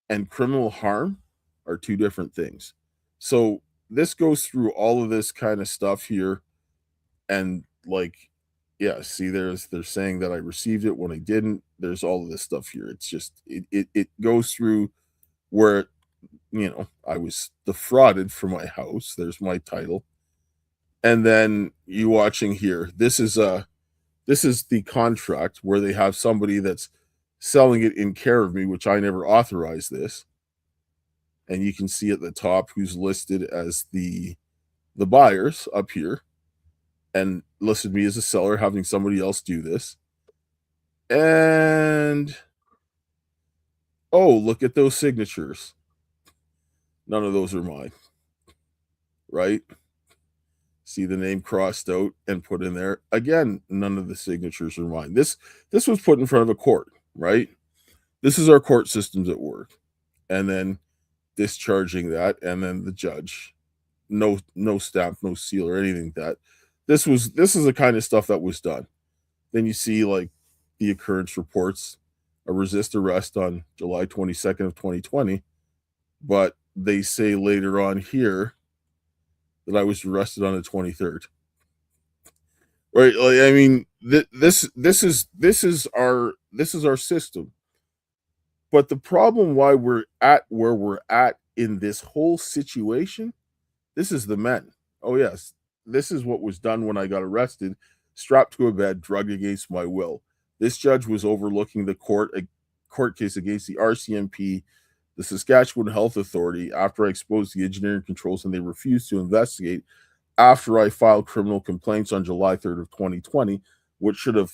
and criminal harm are two different things. So this goes through all of this kind of stuff here, and like, yeah, see, they're saying that I received it when I didn't. There's all of this stuff here. It's just it goes through where, you know, I was defrauded for my house. There's my title. And then you watching here, this is the contract where they have somebody that's selling it in care of me, which I never authorized this. And you can see at the top who's listed as the buyers up here. and listed me as a seller, having somebody else do this. And oh, look at those signatures. None of those are mine, right? See the name crossed out and put in there. Again, none of the signatures are mine. This was put in front of a court, right? This is our court systems at work. And then discharging that, and then the judge, no stamp, no seal or anything like that. This is the kind of stuff that was done. Then you see like the occurrence reports, a resist arrest on July 22nd of 2020, but they say later on here that I was arrested on the 23rd. Right? Like, I mean, this is our system. But the problem why we're at where we're at in this whole situation, this is the men. Oh yes, this is what was done when I got arrested, strapped to a bed, drugged against my will. This judge was overlooking the court case against the RCMP, the Saskatchewan Health Authority, after I exposed the engineering controls and they refused to investigate after I filed criminal complaints on July 3rd of 2020, which should have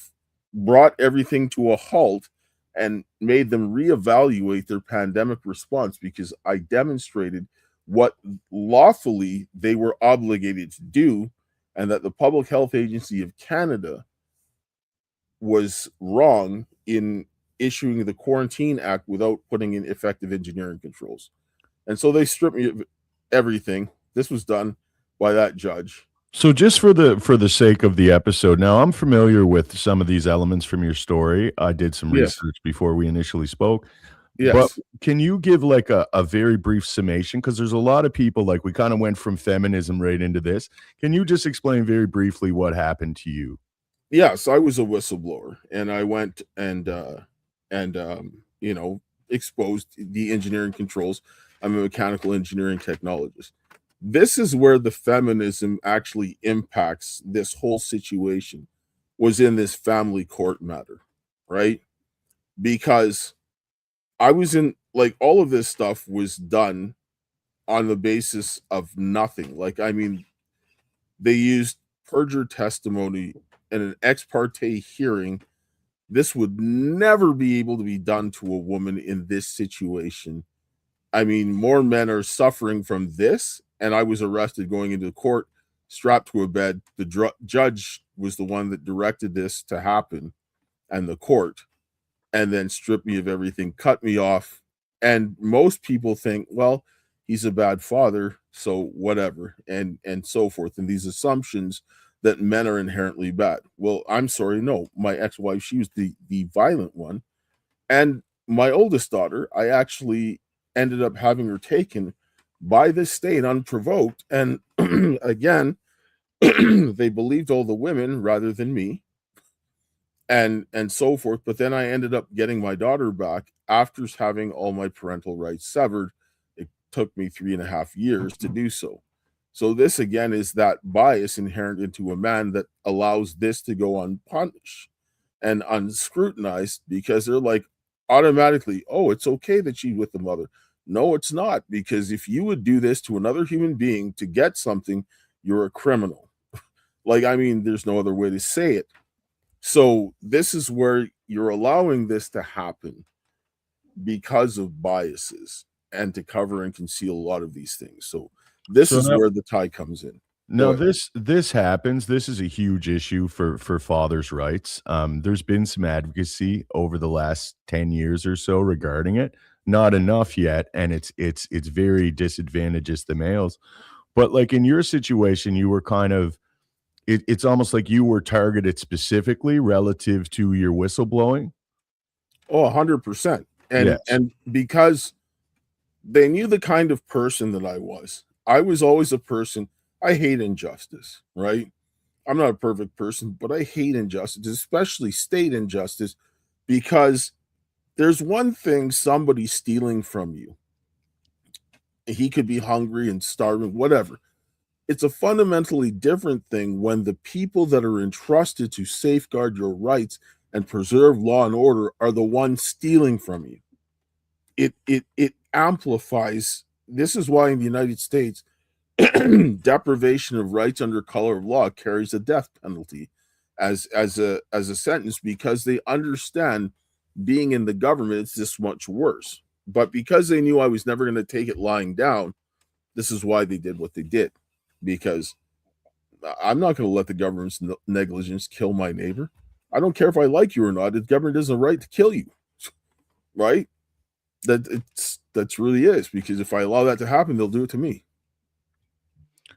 brought everything to a halt and made them reevaluate their pandemic response, because I demonstrated what lawfully they were obligated to do, and that the Public Health Agency of Canada was wrong in issuing the Quarantine Act without putting in effective engineering controls. And so they stripped me of everything. This was done by that judge. So just for the sake of the episode, now I'm familiar with some of these elements from your story. I did some Yes. research before we initially spoke. But Yes. can you give like a very brief summation? Because there's a lot of people, like we kind of went from feminism right into this. Can you just explain very briefly what happened to you? Yes, I was a whistleblower, and I went and exposed the engineering controls. I'm a mechanical engineering technologist. This is where the feminism actually impacts this whole situation, was in this family court matter, right? Because I was in, like, all of this stuff was done on the basis of nothing. Like, I mean, they used perjured testimony in an ex parte hearing. This would never be able to be done to a woman in this situation. I mean, more men are suffering from this, and I was arrested going into court, strapped to a bed. The judge was the one that directed this to happen, and the court, and then stripped me of everything, cut me off. And most people think, well, he's a bad father, so whatever, and so forth. And these assumptions that men are inherently bad. Well, I'm sorry, no. My ex-wife, she was the violent one. And my oldest daughter, I actually ended up having her taken by the state unprovoked. And again, they believed all the women rather than me, and so forth. But then I ended up getting my daughter back after having all my parental rights severed. It took me 3.5 years to do so. So this again is that bias inherent into a man that allows this to go unpunished and unscrutinized, because they're like automatically, oh, it's okay that she's with the mother. No, it's not, because if you would do this to another human being to get something, you're a criminal. Like, I mean, there's no other way to say it. So this is where you're allowing this to happen because of biases and to cover and conceal a lot of these things. So this So is now, where the tie comes in. now this happens. This is a huge issue for fathers' rights. There's been some advocacy over the last 10 years or so regarding it. Not enough yet, and it's very disadvantageous the males. But like in your situation, you were kind of it's almost like you were targeted specifically relative to your whistleblowing. Oh, 100%. Yes. And because they knew the kind of person that I was always a person. I hate injustice, right? I'm not a perfect person, but I hate injustice, especially state injustice, because there's one thing somebody stealing from you. He could be hungry and starving, whatever. It's a fundamentally different thing when the people that are entrusted to safeguard your rights and preserve law and order are the ones stealing from you. It amplifies. This is why in the United States deprivation of rights under color of law carries a death penalty as a sentence, because they understand being in the government it's this much worse. But because they knew I was never going to take it lying down, this is why they did what they did. Because I'm not going to let the government's negligence kill my neighbor. I don't care if I like you or not. The government has a right to kill you, right? That's really is, because if I allow that to happen, they'll do it to me.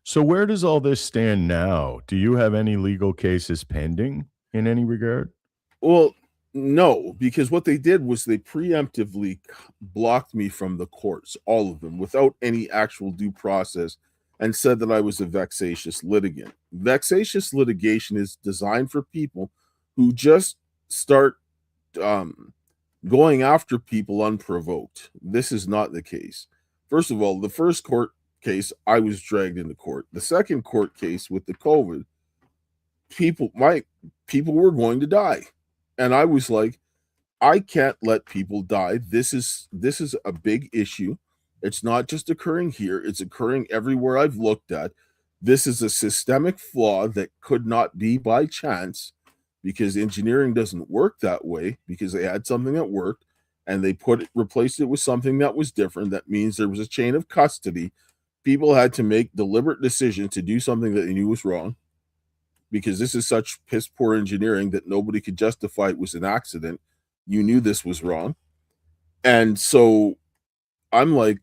So where does all this stand now? Do you have any legal cases pending in any regard? Well, no, because what they did was they preemptively blocked me from the courts, all of them, without any actual due process, and said that I was a vexatious litigant. Vexatious litigation is designed for people who just start um, going after people unprovoked. This is not the case. First of all, the first court case, I was dragged into court. The second court case with the COVID, my people were going to die. And I was like, I can't let people die. This is a big issue. It's not just occurring here, it's occurring everywhere I've looked at. This is a systemic flaw that could not be by chance, because engineering doesn't work that way, because they had something that worked and they replaced it with something that was different. That means there was a chain of custody. People had to make deliberate decisions to do something that they knew was wrong, because this is such piss poor engineering that nobody could justify it was an accident. You knew this was wrong. And so I'm like,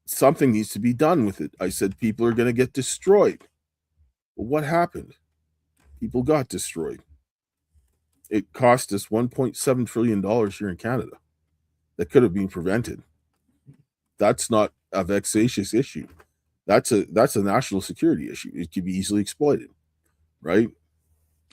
something needs to be done with it. I said, people are going to get destroyed. Well, what happened? People got destroyed. It cost us $1.7 trillion here in Canada that could have been prevented. That's not a vexatious issue. That's a national security issue. It could be easily exploited, right?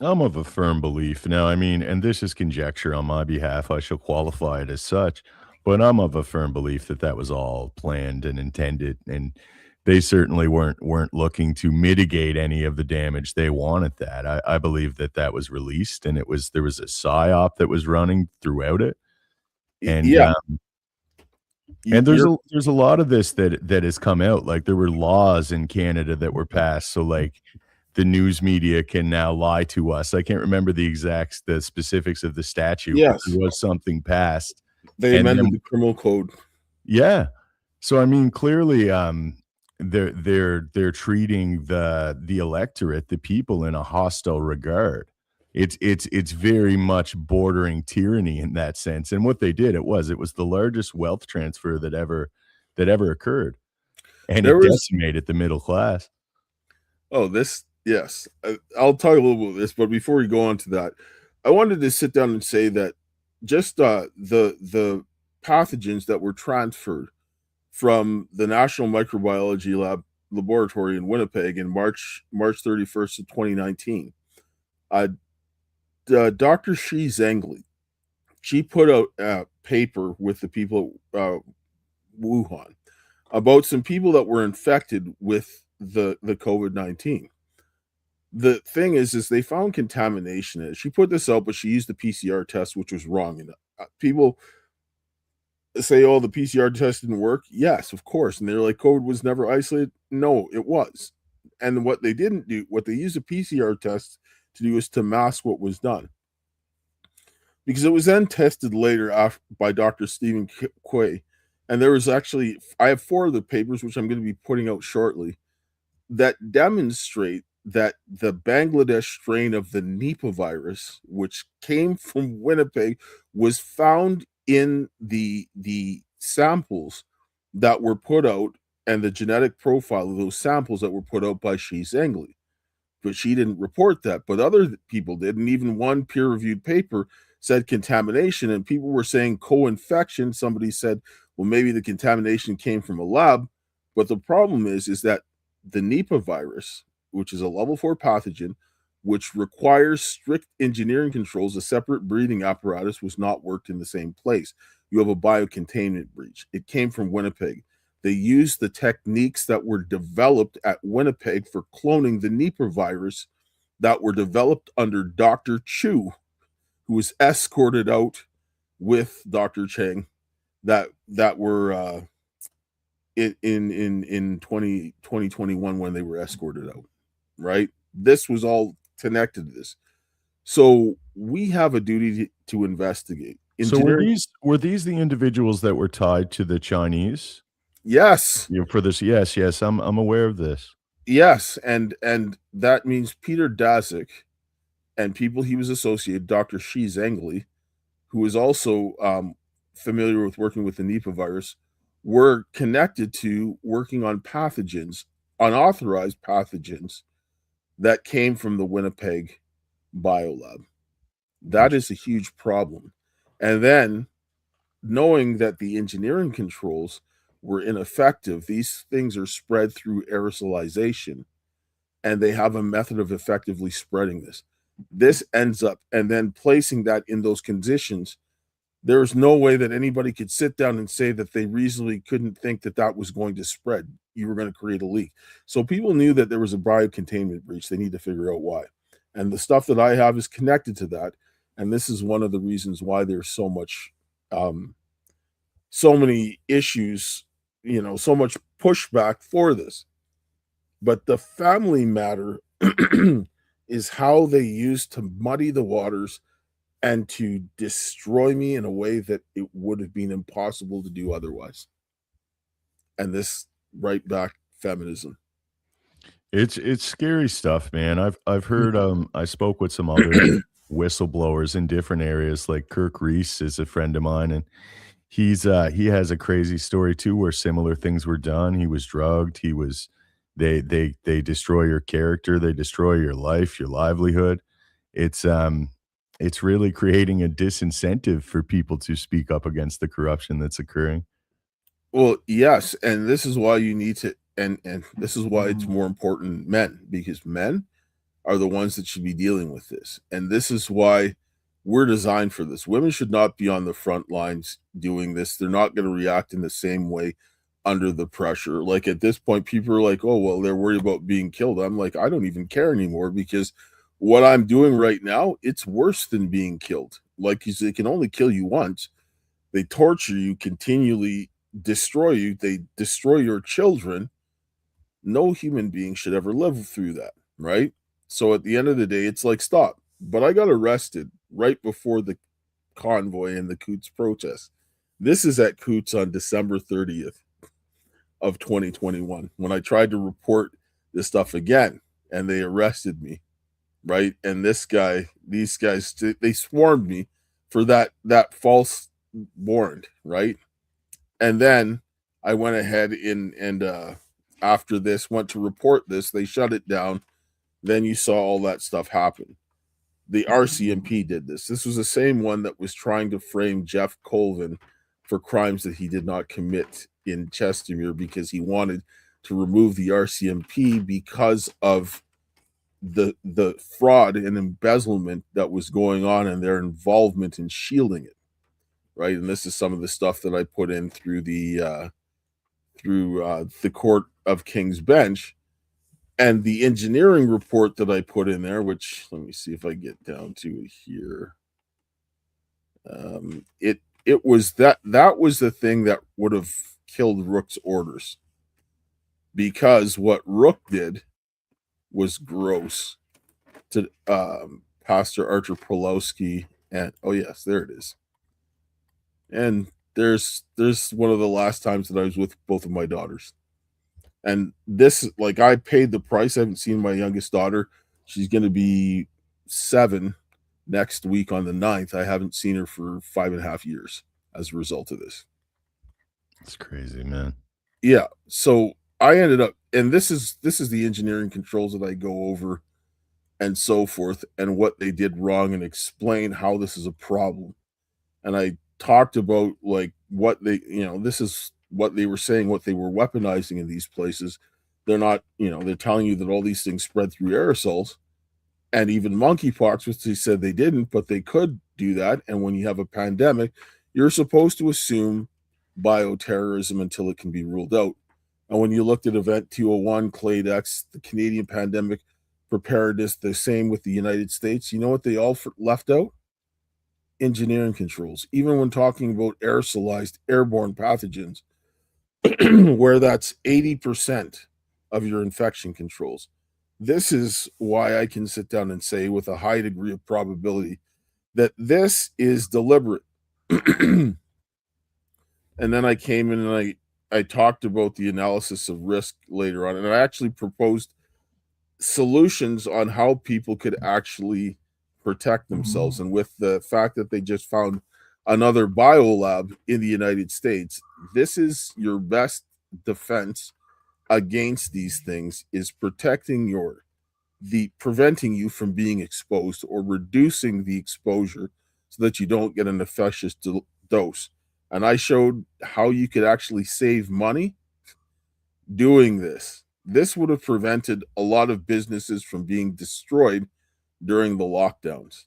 I'm of a firm belief. Now, I mean, and this is conjecture on my behalf, I shall qualify it as such, but I'm of a firm belief that that was all planned and intended, and they certainly weren't looking to mitigate any of the damage. They wanted that. I believe that that was released, and there was a psyop that was running throughout it, and Yeah, and you're there's a lot of this that has come out. Like, there were laws in Canada that were passed, so, like, the news media can now lie to us. I can't remember the specifics of the statute, but yes. there was something passed, They and amended then the criminal code. yeah. So, I mean, clearly, they're treating the electorate, the people, in a hostile regard. It's very much bordering tyranny in that sense, and what they did, it was the largest wealth transfer that ever occurred, and There it was decimated the middle class. this, yes. I'll talk a little bit about this, but before we go on to that, I wanted to sit down and say that just the pathogens that were transferred from the National Microbiology Laboratory in Winnipeg in March 31st of 2019. Uh, Dr. Shi Zhengli, she put out a paper with the people at Wuhan about some people that were infected with the COVID-19. The thing is they found contamination in it. She put this out, but she used the PCR test, which was wrong. And people say, "Oh, the PCR test didn't work." Yes, of course. And they're like, "COVID was never isolated." No, it was. And what they used a PCR test to do is to mask what was done, because it was then tested later by Dr. Stephen Quay. And there was actually, I have 4 of the papers, which I'm going to be putting out shortly, that demonstrate that the Bangladesh strain of the Nipah virus, which came from Winnipeg, was found in the samples that were put out, and the genetic profile of those samples that were put out by Shi Zhengli. But she didn't report that, but other people did, and even one peer-reviewed paper said contamination, and people were saying co-infection. Somebody said, well, maybe the contamination came from a lab, but the problem is that the Nipah virus, which is a level 4 pathogen, which requires strict engineering controls, a separate breathing apparatus was not worked in the same place. You have a biocontainment breach. It came from Winnipeg. They used the techniques that were developed at Winnipeg for cloning the Nipah virus that were developed under Dr. Chu, who was escorted out with Dr. Chang, that were in 2021 when they were escorted out, right? This was all connected to this. So we have a duty to investigate. So were Engineering, these the individuals that were tied to the Chinese? yes, You know, for this, yes, yes, I'm aware of this. yes, and that means Peter Daszak and people he was associated, Dr. Shi Zhengli, who is also familiar with working with the Nipah virus, were connected to working on pathogens, unauthorized pathogens that came from the Winnipeg biolab. That is a huge problem. And then knowing that the engineering controls were ineffective, these things are spread through aerosolization, and they have a method of effectively spreading this. This ends up, and then placing that in those conditions, there's no way that anybody could sit down and say that they reasonably couldn't think that that was going to spread. You were going to create a leak. So people knew that there was a biocontainment breach. They need to figure out why. And the stuff that I have is connected to that. And this is one of the reasons why there's so much, so many issues, so much pushback for this. But the family matter is how they used to muddy the waters and to destroy me in a way that it would have been impossible to do otherwise. And this right back feminism. It's scary stuff, man. I've heard, I spoke with some other whistleblowers in different areas, like Kirk Reese is a friend of mine, and he has a crazy story too where similar things were done. He was drugged, he was they destroy your character, they destroy your life, your livelihood. It's, it's really creating a disincentive for people to speak up against the corruption that's occurring. Well, yes, and this is why you need to, and this is why it's more important men, because men are the ones that should be dealing with this. And this is why we're designed for this. Women should not be on the front lines doing this. They're not going to react in the same way under the pressure. Like at this point, people are like, oh, well, they're worried about being killed. I'm like, I don't even care anymore because what I'm doing right now, it's worse than being killed. Like they can only kill you once. They torture you, continually destroy you. They destroy your children. No human being should ever live through that, right? So at the end of the day, it's like, stop. But I got arrested right before the convoy and the Coots protest. This is at Coots on December 30th of 2021 when I tried to report this stuff again and they arrested me, right? And these guys, they swarmed me for that false warrant, right? And then I went ahead and after this went to report this, they shut it down. Then you saw all that stuff happen. The RCMP did this. This was the same one that was trying to frame Jeff Colvin for crimes that he did not commit in Chestermere because he wanted to remove the RCMP because of the fraud and embezzlement that was going on and their involvement in shielding it, right? And this is some of the stuff that I put in through the Court of King's Bench and the engineering report that I put in there, which let me see if I get down to it here. It was that was the thing that would have killed Rook's orders, because what Rook did was gross to Pastor Archer Pulowski, and oh yes, there it is. And there's one of the last times that I was with both of my daughters. And this, like, I paid the price. I haven't seen my youngest daughter. She's going to be 7 next week on the 9th. I haven't seen her for 5.5 years as a result of this. It's crazy, man. Yeah. So I ended up, and this is the engineering controls that I go over and so forth, and what they did wrong, and explain how this is a problem. And I talked about like what they, this is what they were saying, what they were weaponizing in these places. They're not, they're telling you that all these things spread through aerosols and even monkeypox, which they said they didn't, but they could do that. And when you have a pandemic, you're supposed to assume bioterrorism until it can be ruled out. And when you looked at Event 201, Cladex, the Canadian pandemic preparedness, the same with the United States, you know what they all left out? Engineering controls. Even when talking about aerosolized airborne pathogens, where that's 80% of your infection controls. This is why I can sit down and say with a high degree of probability that this is deliberate. And then I came in and I talked about the analysis of risk later on, and I actually proposed solutions on how people could actually protect themselves. And with the fact that they just found another biolab in the United States, this is your best defense against these things, is protecting preventing you from being exposed or reducing the exposure so that you don't get an infectious dose. And I showed how you could actually save money doing this. This would have prevented a lot of businesses from being destroyed during the lockdowns,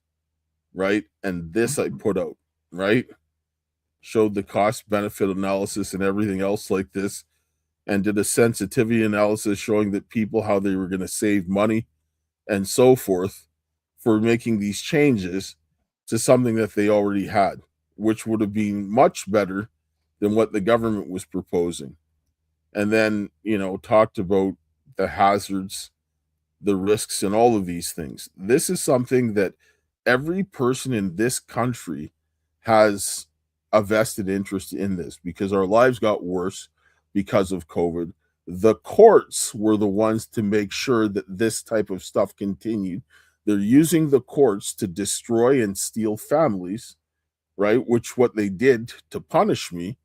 right? And this I put out, right? Showed the cost benefit analysis and everything else like this, and did a sensitivity analysis showing that people how they were going to save money and so forth for making these changes to something that they already had, which would have been much better than what the government was proposing. And then, talked about the hazards, the risks, and all of these things. This is something that every person in this country has a vested interest in this, because our lives got worse because of COVID. The courts were the ones to make sure that this type of stuff continued. They're using the courts to destroy and steal families, right? Which what they did to punish me.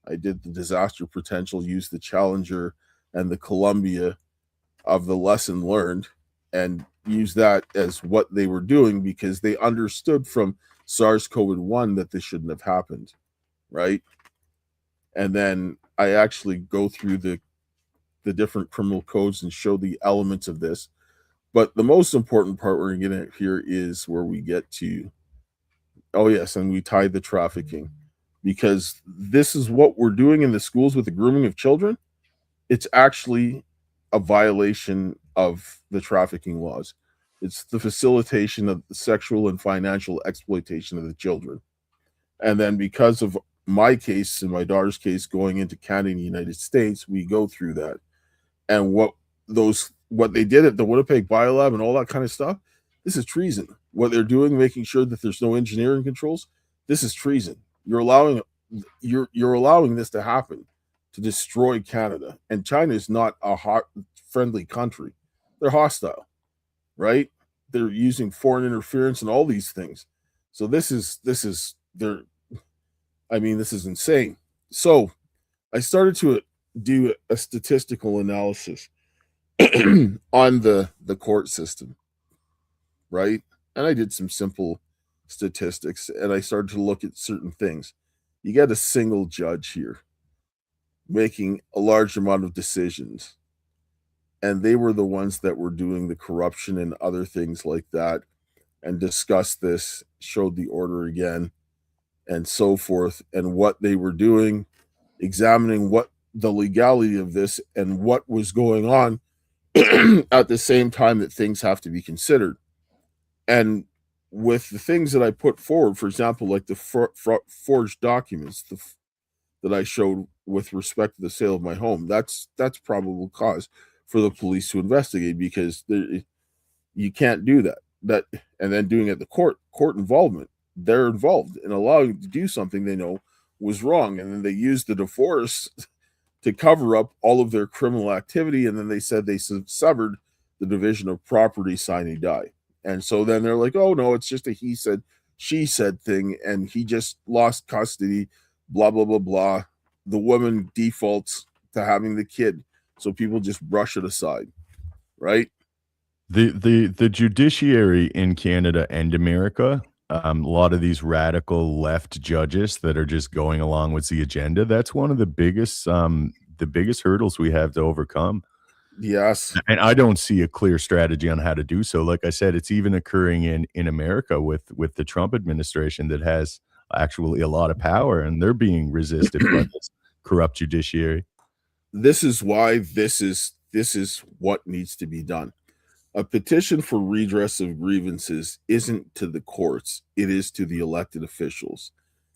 I did the disaster potential, used the Challenger and the Columbia of the lesson learned, and use that as what they were doing, because they understood from SARS-CoV-1 that this shouldn't have happened, right? And then I actually go through the different criminal codes and show the elements of this. But the most important part we're going to get here is where we get to, oh yes, and we tie the trafficking, because this is what we're doing in the schools with the grooming of children. It's actually a violation of the trafficking laws. It's the facilitation of the sexual and financial exploitation of the children. And then because of my case and my daughter's case going into Canada and the United States, we go through that. And what they did at the Winnipeg Biolab and all that kind of stuff, this is treason. What they're doing, making sure that there's no engineering controls, this is treason. You're allowing this to happen, to destroy Canada. And China is not a friendly country. They're hostile, right? They're using foreign interference and all these things. So this is insane. So I started to do a statistical analysis on the court system, right? And I did some simple statistics, and I started to look at certain things. You got a single judge here making a large amount of decisions, and they were the ones that were doing the corruption and other things like that, and discussed this, showed the order again, and so forth, and what they were doing, examining what the legality of this and what was going on at the same time that things have to be considered. And with the things that I put forward, for example, like the forged documents that I showed with respect to the sale of my home, that's probable cause for the police to investigate, because you can't do that. And then doing it the court involvement, they're involved in allowing you to do something they know was wrong, and then they used the divorce to cover up all of their criminal activity, and then they said they severed the division of property sine die. And so then they're like, oh no, it's just a he said, she said thing, and he just lost custody, blah, blah, blah, blah. The woman defaults to having the kid, so people just brush it aside, right? The judiciary in Canada and America, a lot of these radical left judges that are just going along with the agenda, that's one of the biggest hurdles we have to overcome. Yes. And I don't see a clear strategy on how to do so. Like I said, it's even occurring in America with the Trump administration that has actually a lot of power, and they're being resisted by this corrupt judiciary. This is why this is what needs to be done. A petition for redress of grievances isn't to the courts, it is to the elected officials.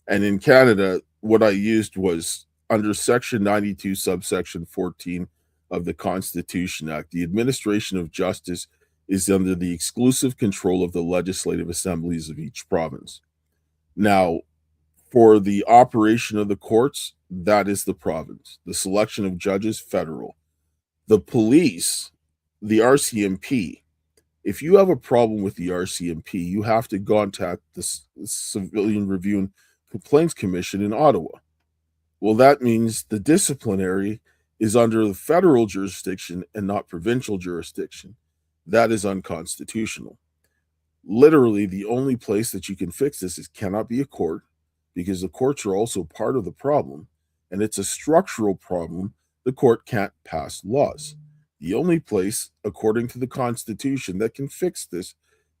And in Canada, what I used was under Section 92, subsection 14 of the Constitution Act, the administration of justice is under the exclusive control of the legislative assemblies of each province. Now, for the operation of the courts, that is the province. The selection of judges, federal. The police, the RCMP. If you have a problem with the RCMP, you have to contact the Civilian Review and Complaints Commission in Ottawa. Well, that means the disciplinary is under the federal jurisdiction and not provincial jurisdiction. That is unconstitutional. Literally, the only place that you can fix this is cannot be a court, because the courts are also part of the problem, and it's a structural problem. The court can't pass laws. The only place, according to the Constitution, that can fix this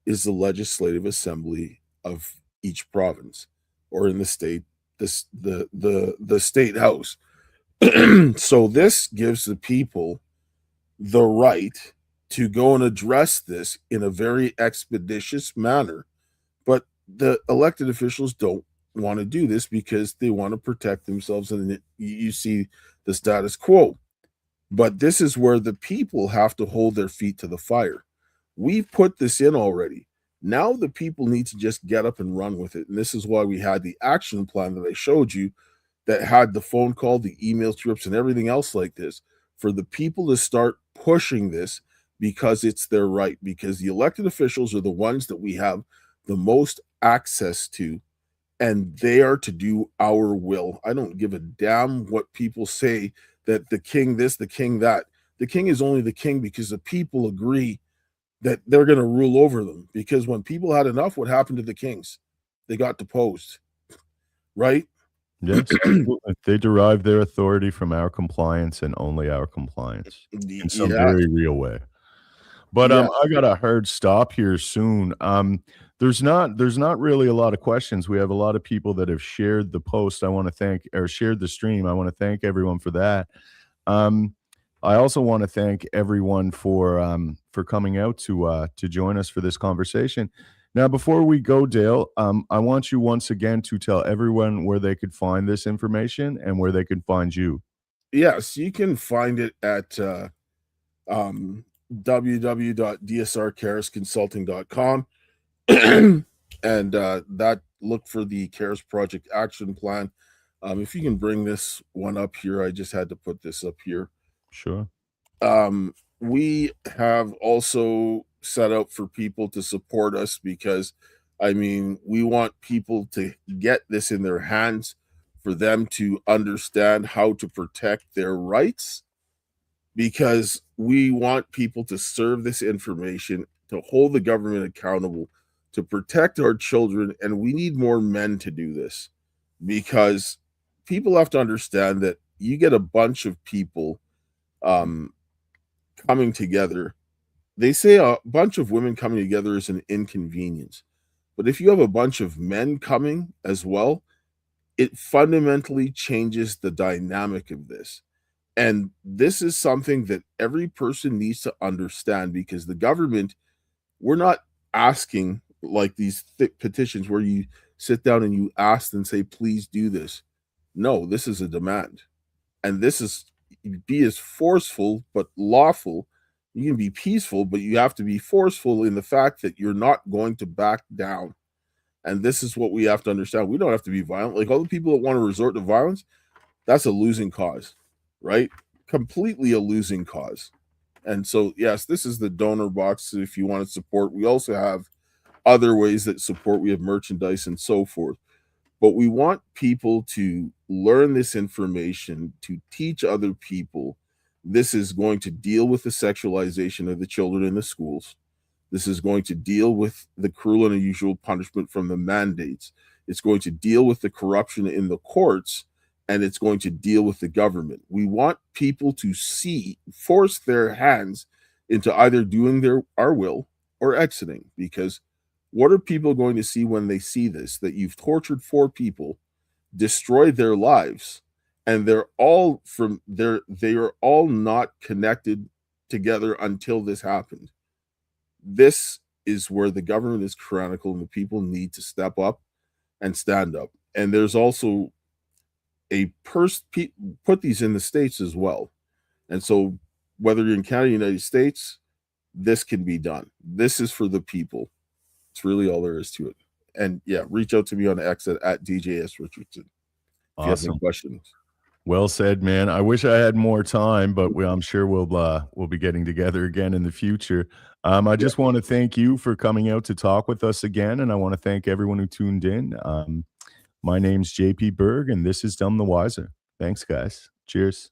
is the legislative assembly of each province, or in the state, the state house. So this gives the people the right to go and address this in a very expeditious manner. But the elected officials don't want to do this because they want to protect themselves, and you see the status quo. But this is where the people have to hold their feet to the fire. We've put this in already. Now the people need to just get up and run with it. And this is why we had the action plan that I showed you, that had the phone call, the email strips, and everything else like this, for the people to start pushing this, because it's their right, because the elected officials are the ones that we have the most access to, and they are to do our will. I don't give a damn what people say, that the king this, the king that. The king is only the king because the people agree that they're going to rule over them. Because when people had enough, what happened to the kings? They got deposed, right? Yes, absolutely. They derive their authority from our compliance and only our compliance in some Yeah, very real way. But yeah, I got a hard stop here soon. There's not really a lot of questions. We have a lot of people that have shared the post. I want to thank, or shared the stream. I want to thank everyone for that. Um, I also want to thank everyone for coming out to join us for this conversation. Now, before we go, Dale, I want you once again to tell everyone where they could find this information and where they could find you. yes. You can find it at www.dsrcaresconsulting.com. And that, look for the CARES Project Action Plan. If you can bring this one up here, I just had to put this up here. Sure. We have also set out for people to support us, because I mean, we want people to get this in their hands, for them to understand how to protect their rights, because we want people to serve this information, to hold the government accountable, to protect our children. And we need more men to do this, because people have to understand that you get a bunch of people um, coming together. They say a bunch of women coming together is an inconvenience. But if you have a bunch of men coming as well, it fundamentally changes the dynamic of this. And this is something that every person needs to understand, because the government, we're not asking like these thick petitions where you sit down and you ask and say, please do this. No, this is a demand. And this is, be as forceful but lawful. You can be peaceful, but you have to be forceful in the fact that you're not going to back down. And this is what we have to understand. We don't have to be violent. Like all the people that want to resort to violence, that's a losing cause, right? Completely a losing cause. And so, yes, this is the donor box if you want to support. We also have other ways that support. We have merchandise and so forth. But we want people to learn this information, to teach other people. This is going to deal with the sexualization of the children in the schools. This is going to deal with the cruel and unusual punishment from the mandates. It's going to deal with the corruption in the courts, and it's going to deal with the government. We want people to force their hands into either doing our will or exiting, because what are people going to see when they see this? That you've tortured 4 people, destroyed their lives, and they are all not connected together until this happened. This is where the government is tyrannical, and the people need to step up and stand up. And there's also put these in the States as well. And so whether you're in Canada, United States, this can be done. This is for the people. It's really all there is to it. And yeah, reach out to me on X at DJS Richardson if you have any Awesome. questions. Well said, man. I wish I had more time, but I'm sure we'll be getting together again in the future. I Yeah. just want to thank you for coming out to talk with us again, and I want to thank everyone who tuned in. My name's JP Berg, and this is Dumb the Wiser. Thanks, guys. Cheers.